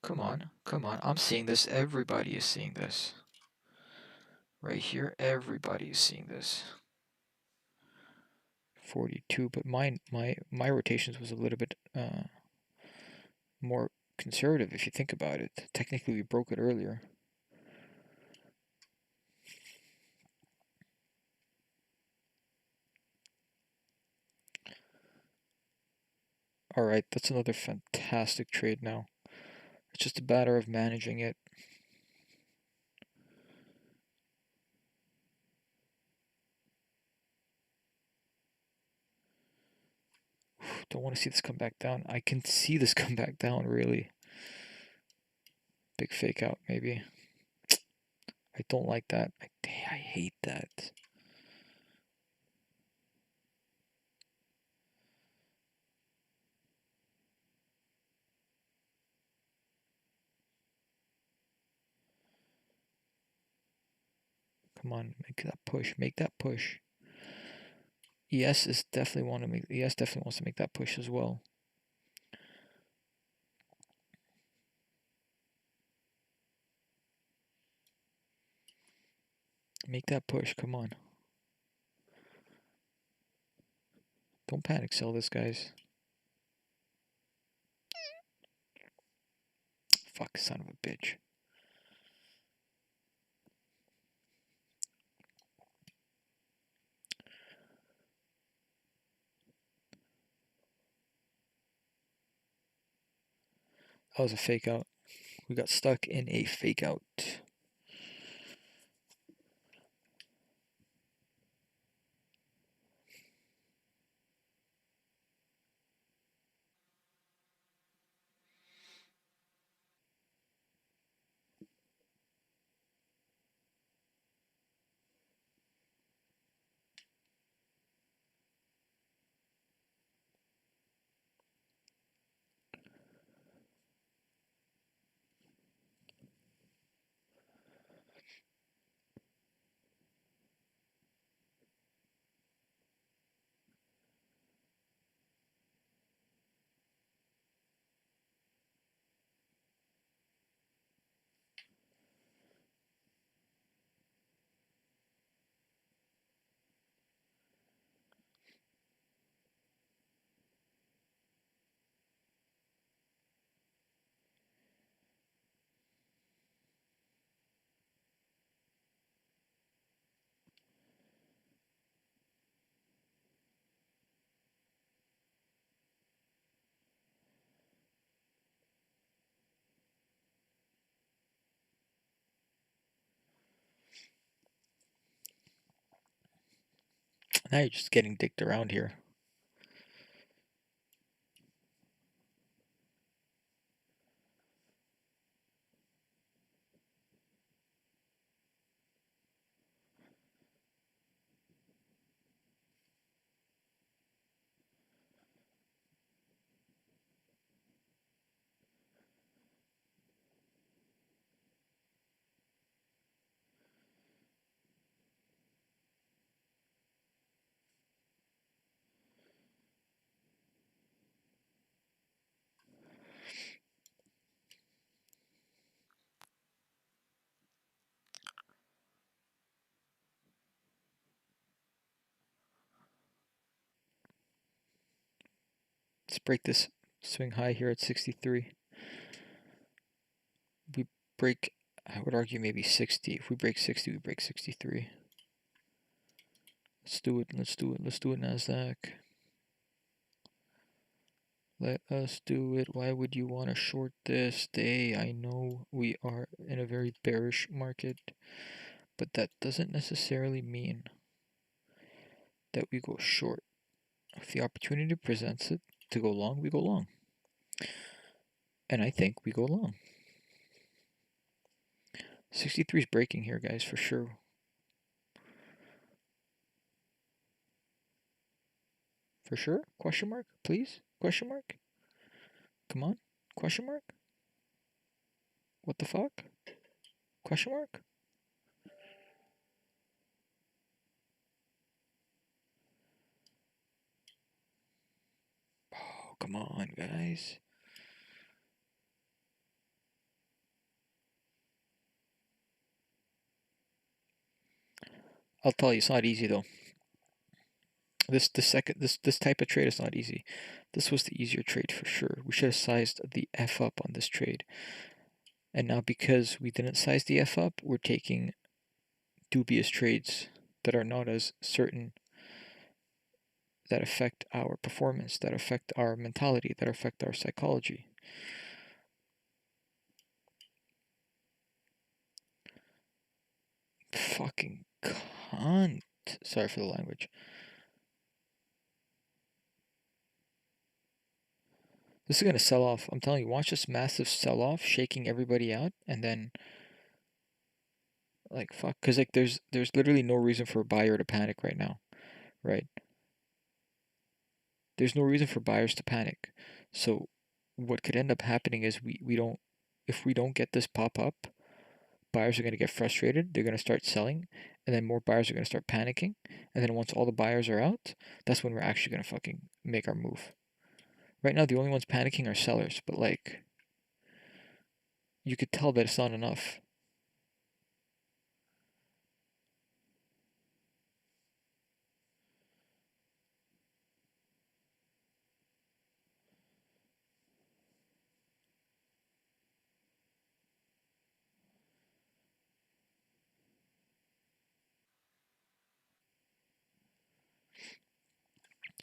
Come on. Come on. I'm seeing this. Everybody is seeing this. Right here, everybody is seeing this. 42, but my rotations was a little bit more conservative if you think about it. Technically, we broke it earlier. All right, that's another fantastic trade now. It's just a matter of managing it. Don't want to see this come back down. I can see this come back down, really. Big fake out, maybe. I don't like that. I hate that. Come on, make that push. Make that push. ES is definitely ES definitely wants to make that push as well. Make that push. Come on. Don't panic sell this, guys. Fuck, son of a bitch. That was a fake out. We got stuck in a fake out. Now you're just getting dicked around here. Let's break this swing high here at 63. We break, I would argue maybe 60. If we break 60, we break 63. Let's do it, let's do it, let's do it, Nasdaq. Let us do it. Why would you want to short this day? I know we are in a very bearish market, but that doesn't necessarily mean that we go short. If the opportunity presents it to go long, we go long. And I think we go long. 63 is breaking here, guys, for sure. For sure? Question mark? Please? Question mark? Come on? Question mark? What the fuck? Question mark? Oh, come on, guys. I'll tell you, it's not easy though. This type of trade is not easy. This was the easier trade for sure. We should have sized the F up on this trade. And now because we didn't size the F up, we're taking dubious trades that are not as certain, that affect our performance, that affect our mentality, that affect our psychology. Fucking cunt. Sorry for the language. This is going to sell off. I'm telling you, watch this massive sell off, shaking everybody out, and then, like, fuck. Because, like, there's literally no reason for a buyer to panic right now, right? There's no reason for buyers to panic. So, what could end up happening is we don't, if we don't get this pop up, buyers are going to get frustrated. They're going to start selling, and then more buyers are going to start panicking. And then once all the buyers are out, that's when we're actually going to fucking make our move. Right now, the only ones panicking are sellers, but like, you could tell that it's not enough.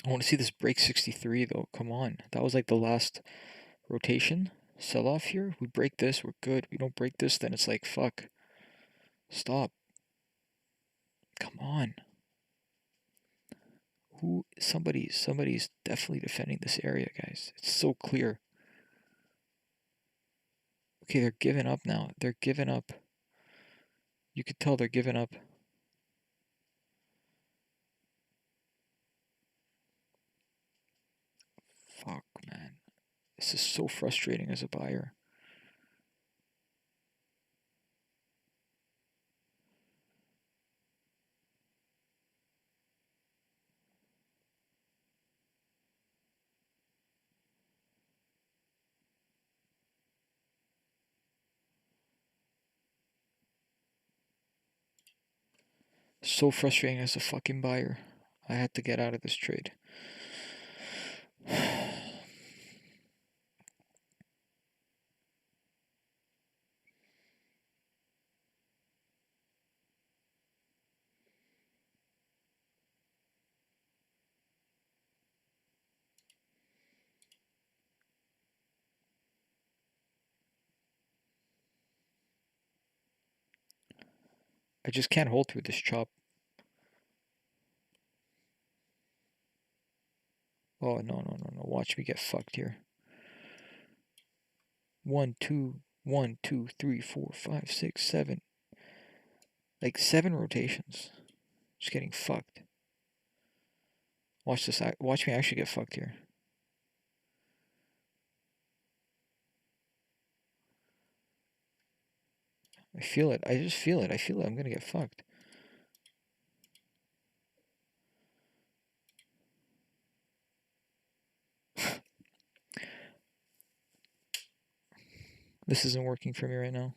I want to see this break 63 though. Come on. That was like the last rotation. Sell off here. We break this, we're good. We don't break this, then it's like, fuck. Stop. Come on. Somebody's definitely defending this area, guys. It's so clear. Okay, they're giving up now. They're giving up. You could tell they're giving up. Fuck, man. This is so frustrating as a buyer. So frustrating as a fucking buyer. I had to get out of this trade. I just can't hold through this chop. Oh, no. Watch me get fucked here. 1, 2, 1, 2, 3, 4, 5, 6, 7. Like 7 rotations. Just getting fucked. Watch this. Watch me actually get fucked here. I feel it. I just feel it. I feel it. I'm gonna get fucked. This isn't working for me right now.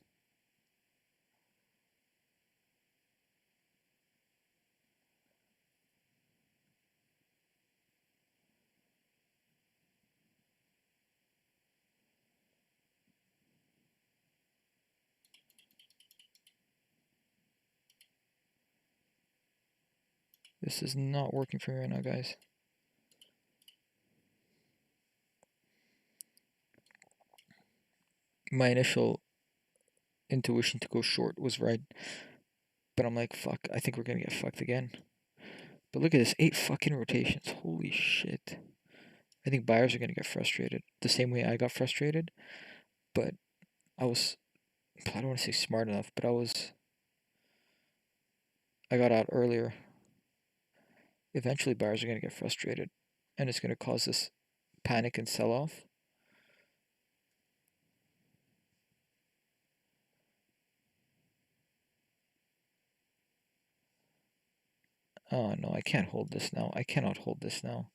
This is not working for me right now, guys. My initial intuition to go short was right. But I'm like, fuck, I think we're gonna get fucked again. But look at this, 8 fucking rotations. Holy shit. I think buyers are gonna get frustrated. The same way I got frustrated. But I don't want to say smart enough, but I got out earlier. Eventually buyers are gonna get frustrated. And it's gonna cause this panic and sell off. Oh no, I can't hold this now. I cannot hold this now.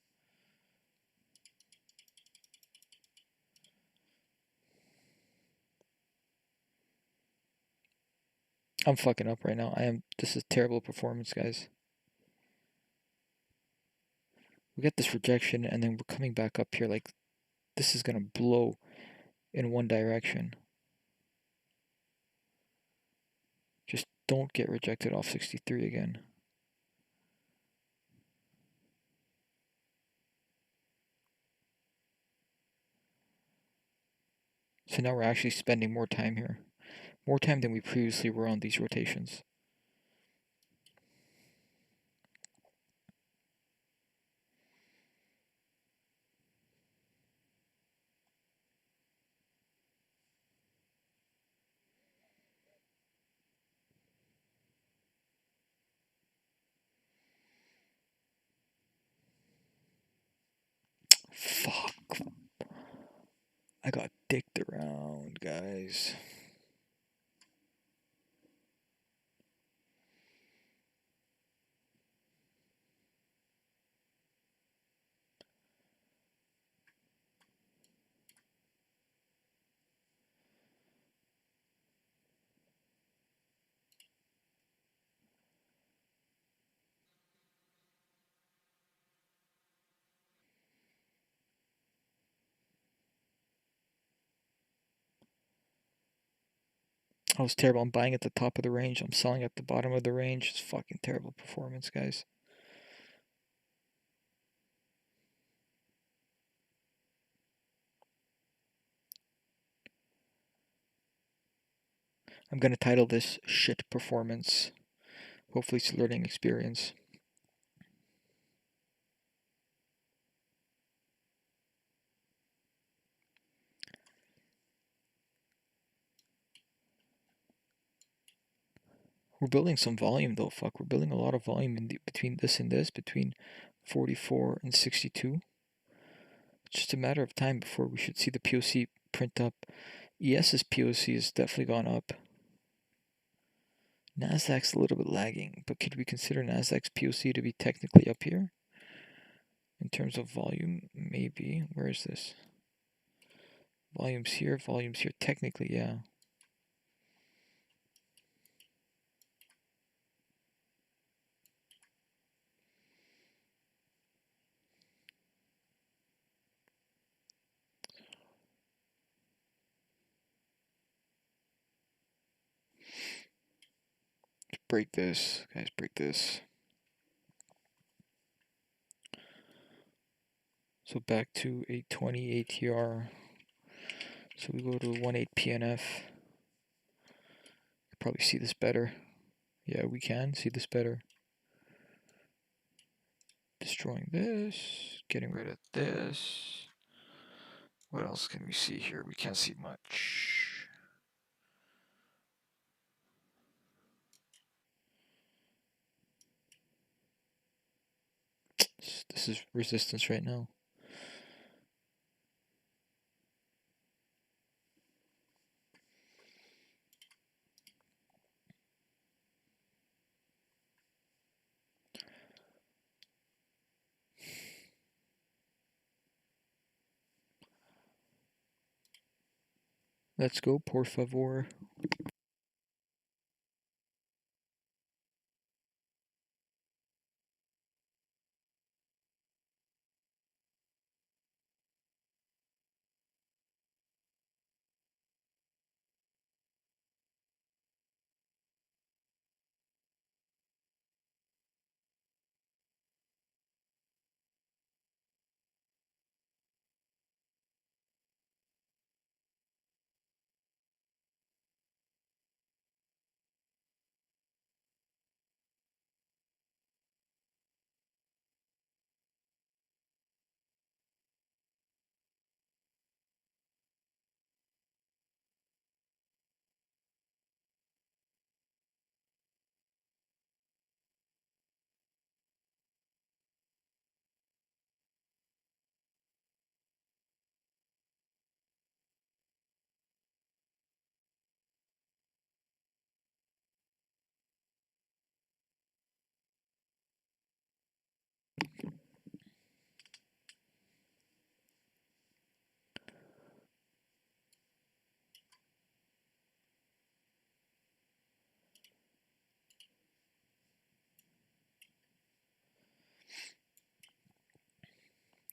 I'm fucking up right now. This is terrible performance, guys. We get this rejection and then we're coming back up here like this is gonna blow in one direction. Just don't get rejected off 63 again. So now we're actually spending more time here. More time than we previously were on these rotations. Fuck. I got dicked around, guys. I was terrible. I'm buying at the top of the range. I'm selling at the bottom of the range. It's fucking terrible performance, guys. I'm going to title this Shit Performance. Hopefully it's a learning experience. We're building some volume though, fuck. We're building a lot of volume between this and this, between 44 and 62. It's just a matter of time before we should see the POC print up. ES's POC has definitely gone up. Nasdaq's a little bit lagging, but could we consider Nasdaq's POC to be technically up here? In terms of volume, maybe. Where is this? Volume's here, technically, yeah. Break this, guys, break this. So back to 820 ATR. So we go to 1.8 PNF. Probably see this better. Yeah, we can see this better. Destroy destroying this, getting rid of this. What else can we see here? We can't see much. This is resistance right now. Let's go, por favor.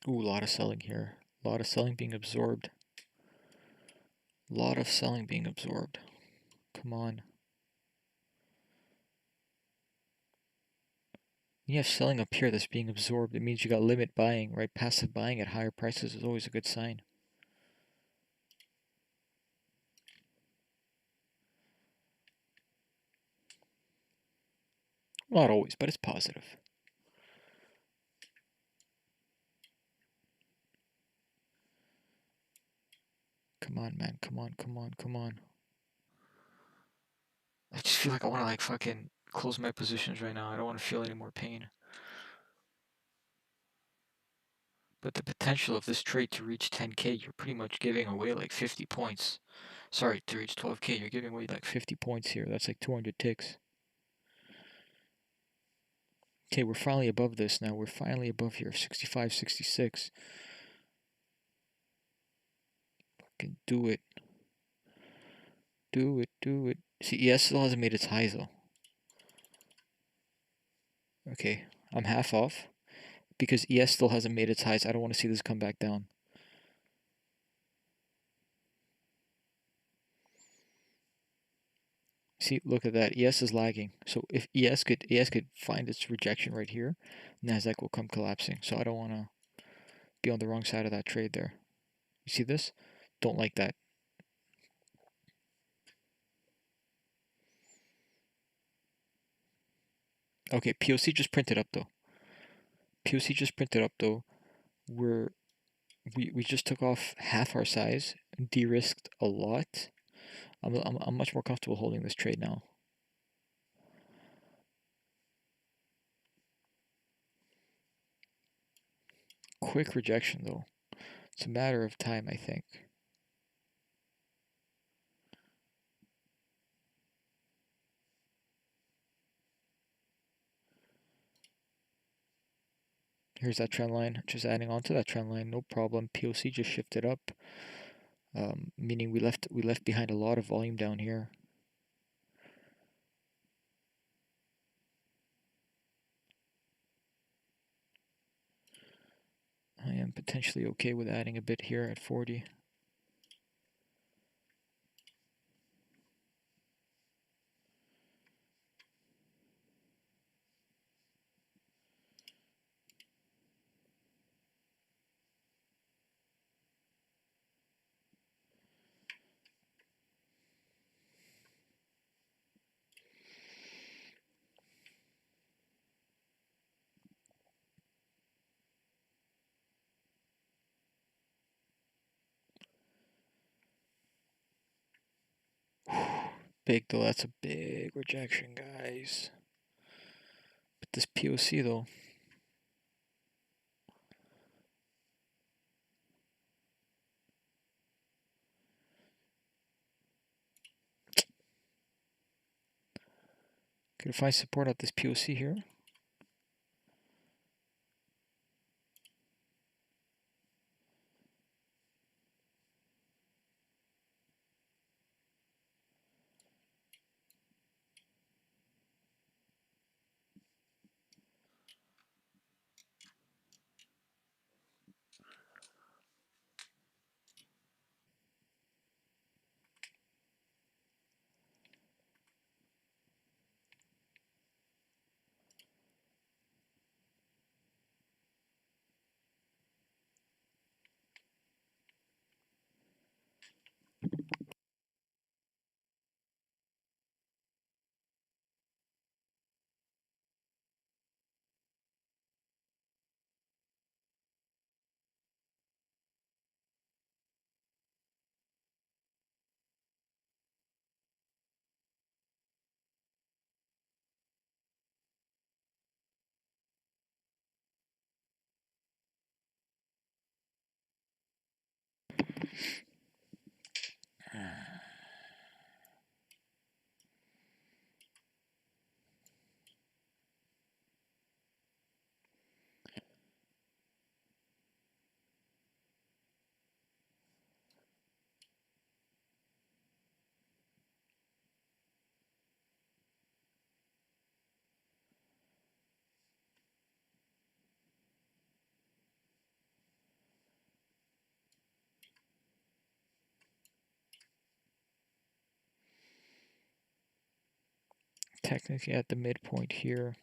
Ooh, a lot of selling here. A lot of selling being absorbed. A lot of selling being absorbed. Come on. You have selling up here that's being absorbed. It means you got limit buying, right? Passive buying at higher prices is always a good sign. Not always, but it's positive. Come on, man. Come on, come on, come on. I just feel like I want to like fucking close my positions right now. I don't want to feel any more pain. But the potential of this trade to reach 10K, you're pretty much giving away like 50 points. Sorry, to reach 12K, you're giving away like 50 points here. That's like 200 ticks. Okay, we're finally above this now. We're finally above here. 65, 66. Fucking do it. Do it, do it. See, ES still hasn't made its highs though. Okay, I'm half off. Because ES still hasn't made its highs. I don't want to see this come back down. See, look at that. ES is lagging. So if ES could find its rejection right here, Nasdaq will come collapsing. So I don't want to be on the wrong side of that trade there. You see this? Don't like that. Okay, POC just printed up though. POC just printed up though. We just took off half our size, de-risked a lot. I'm much more comfortable holding this trade now. Quick rejection though. It's a matter of time, I think. Here's that trend line, just adding on to that trend line, no problem. POC just shifted up, meaning we left behind a lot of volume down here. I am potentially okay with adding a bit here at 40. big though. That's a big rejection, guys. But this POC though. Could it find support at this POC here? Technically at the midpoint here.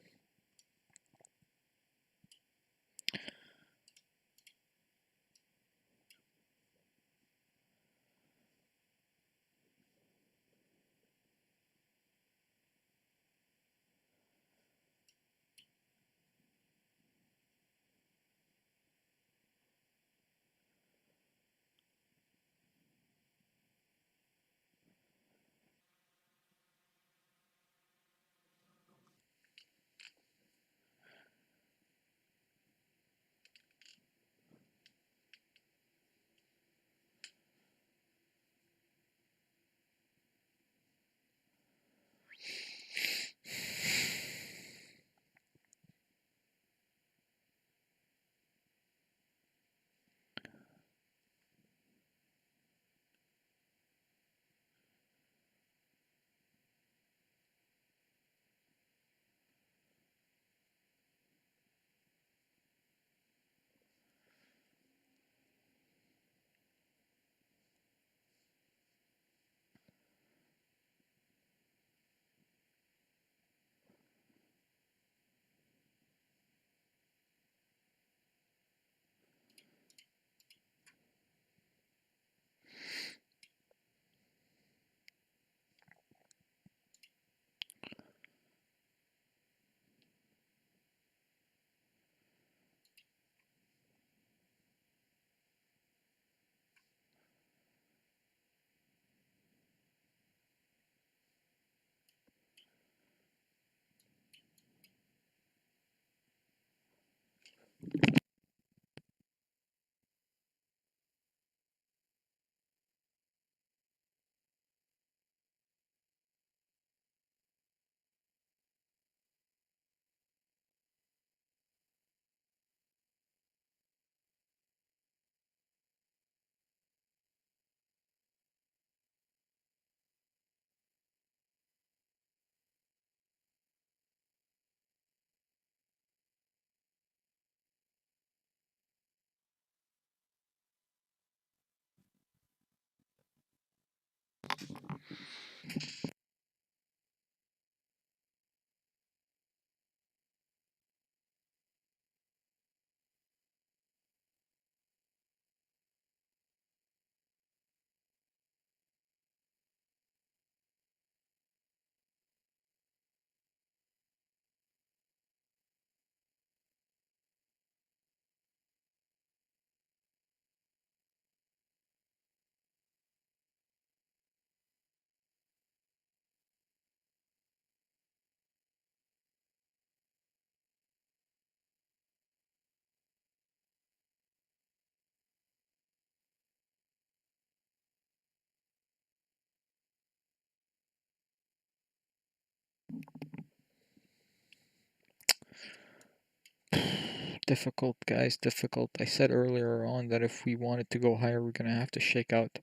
Difficult, guys, difficult. I said earlier on that if we wanted to go higher, we're going to have to shake out.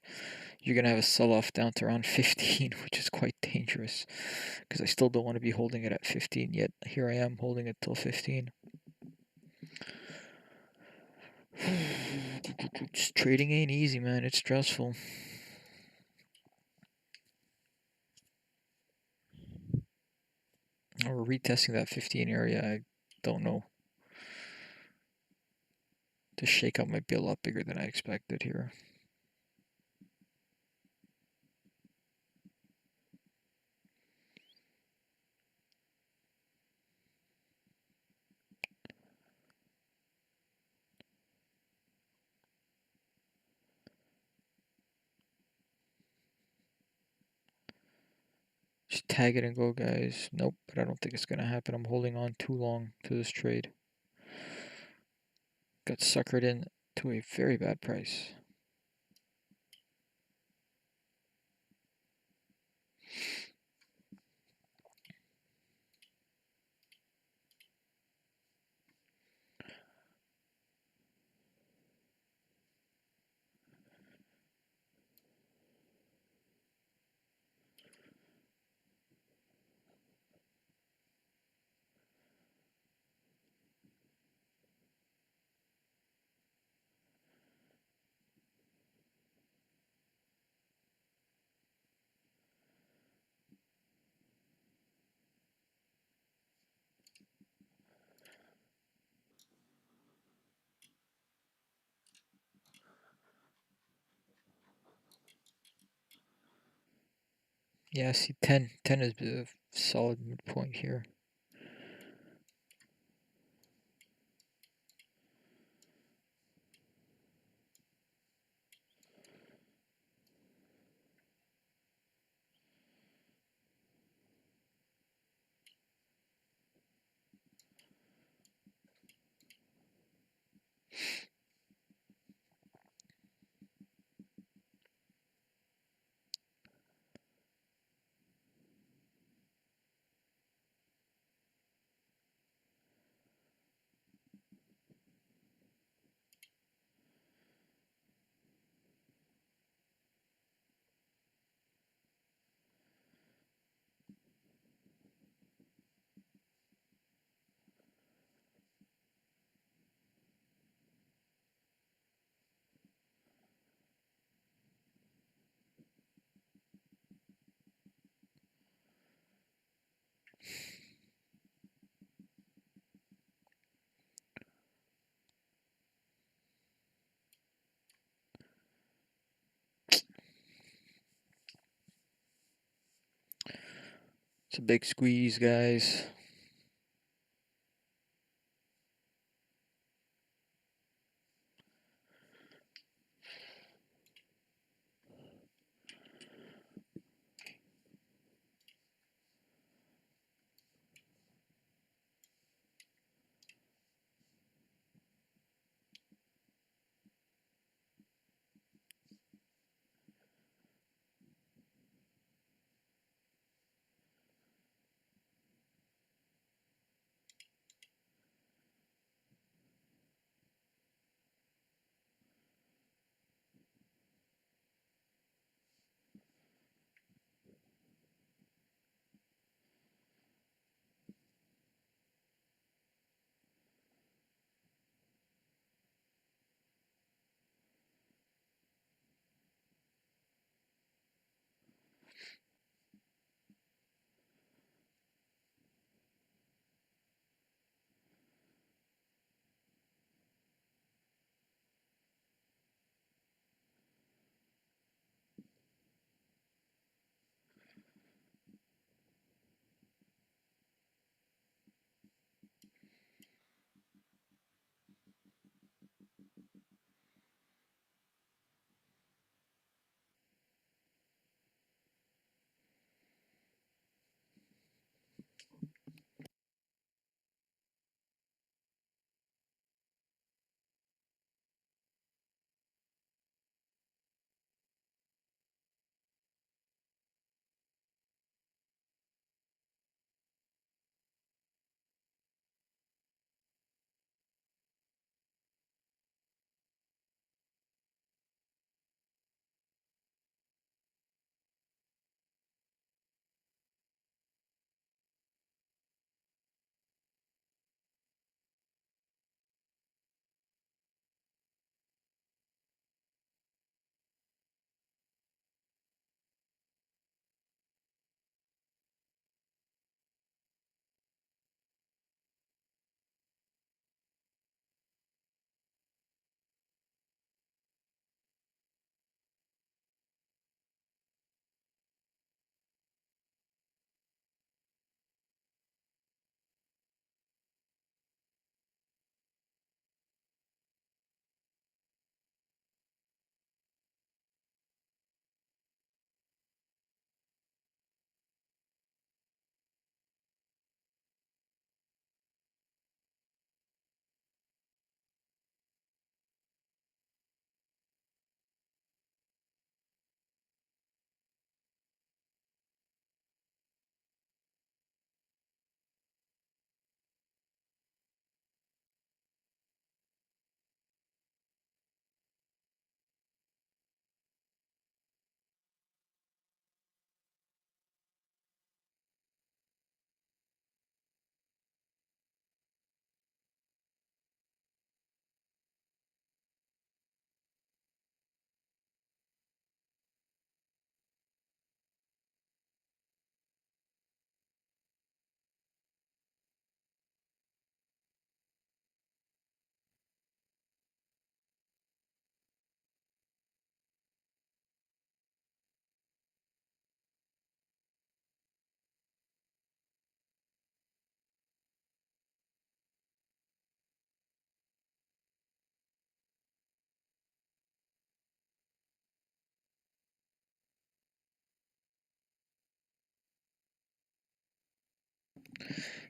You're going to have a sell-off down to around 15, which is quite dangerous, because I still don't want to be holding it at 15 yet. Here I am holding it till 15. Just trading ain't easy, man. It's stressful. Oh, we're retesting that 15 area. I don't know. The shakeout might be a lot bigger than I expected here. Just tag it and go, guys. Nope, but I don't think it's going to happen. I'm holding on too long to this trade. Got suckered in to a very bad price. Yeah, see, 10 is a solid midpoint here. It's a big squeeze, guys.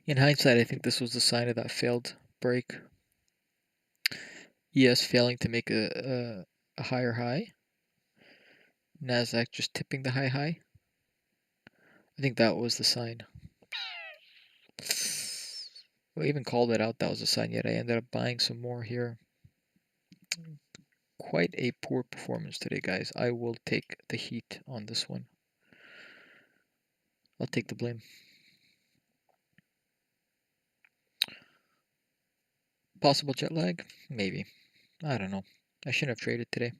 In hindsight, I think this was the sign of that failed break. ES failing to make a higher high. Nasdaq just tipping the high. I think that was the sign. I even called it out. That was a sign. Yet I ended up buying some more here. Quite a poor performance today, guys. I will take the heat on this one. I'll take the blame. Possible jet lag? Maybe. I don't know. I shouldn't have traded today.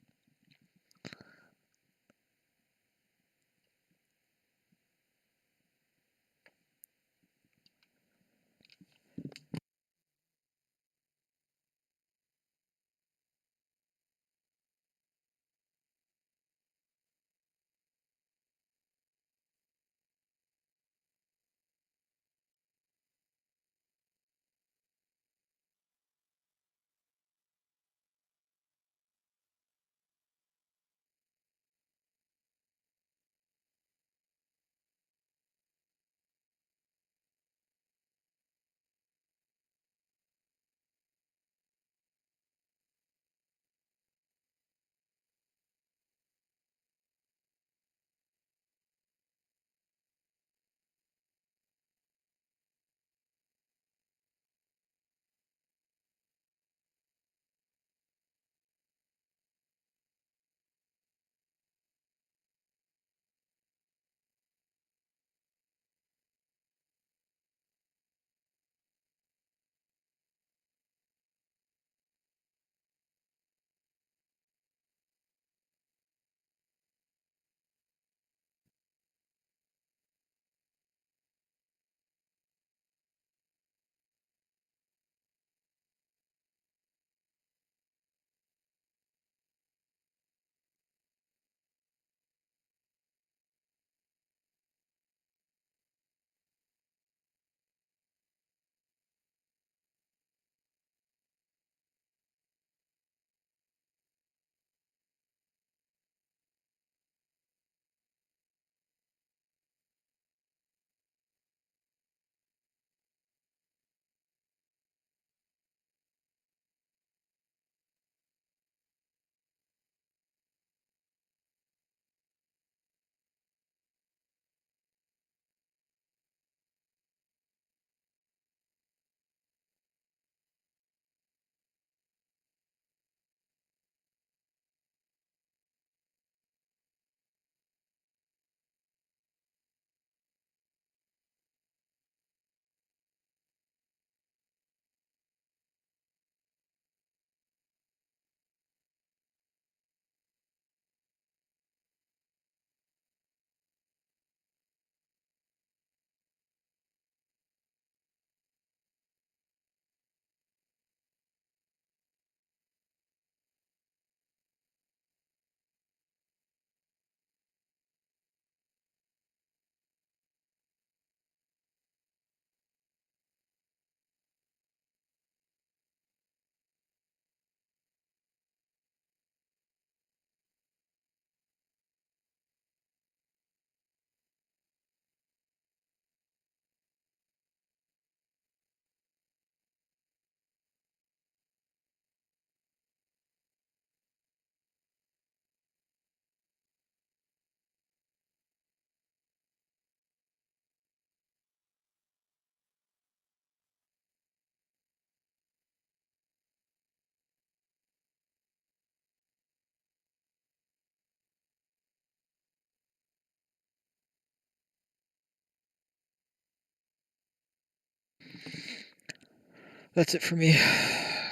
That's it for me.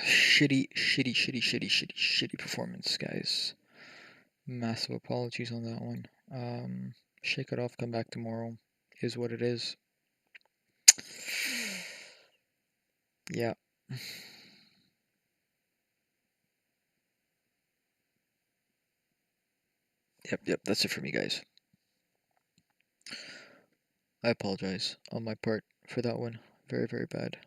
Shitty performance, guys. Massive apologies on that one. Shake it off, come back tomorrow. Is what it is. Yeah. Yep, that's it for me, guys. I apologize on my part for that one. Very, very bad.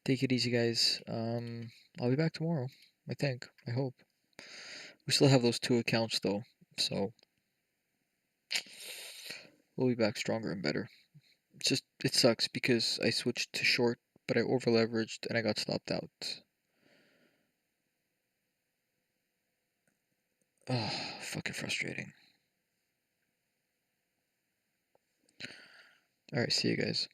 Take it easy, guys. I'll be back tomorrow, I think. I hope. We still have those two accounts, though. So we'll be back stronger and better. It's just, it sucks because I switched to short, but I over leveraged and I got stopped out. Oh, fucking frustrating. Alright, see you guys.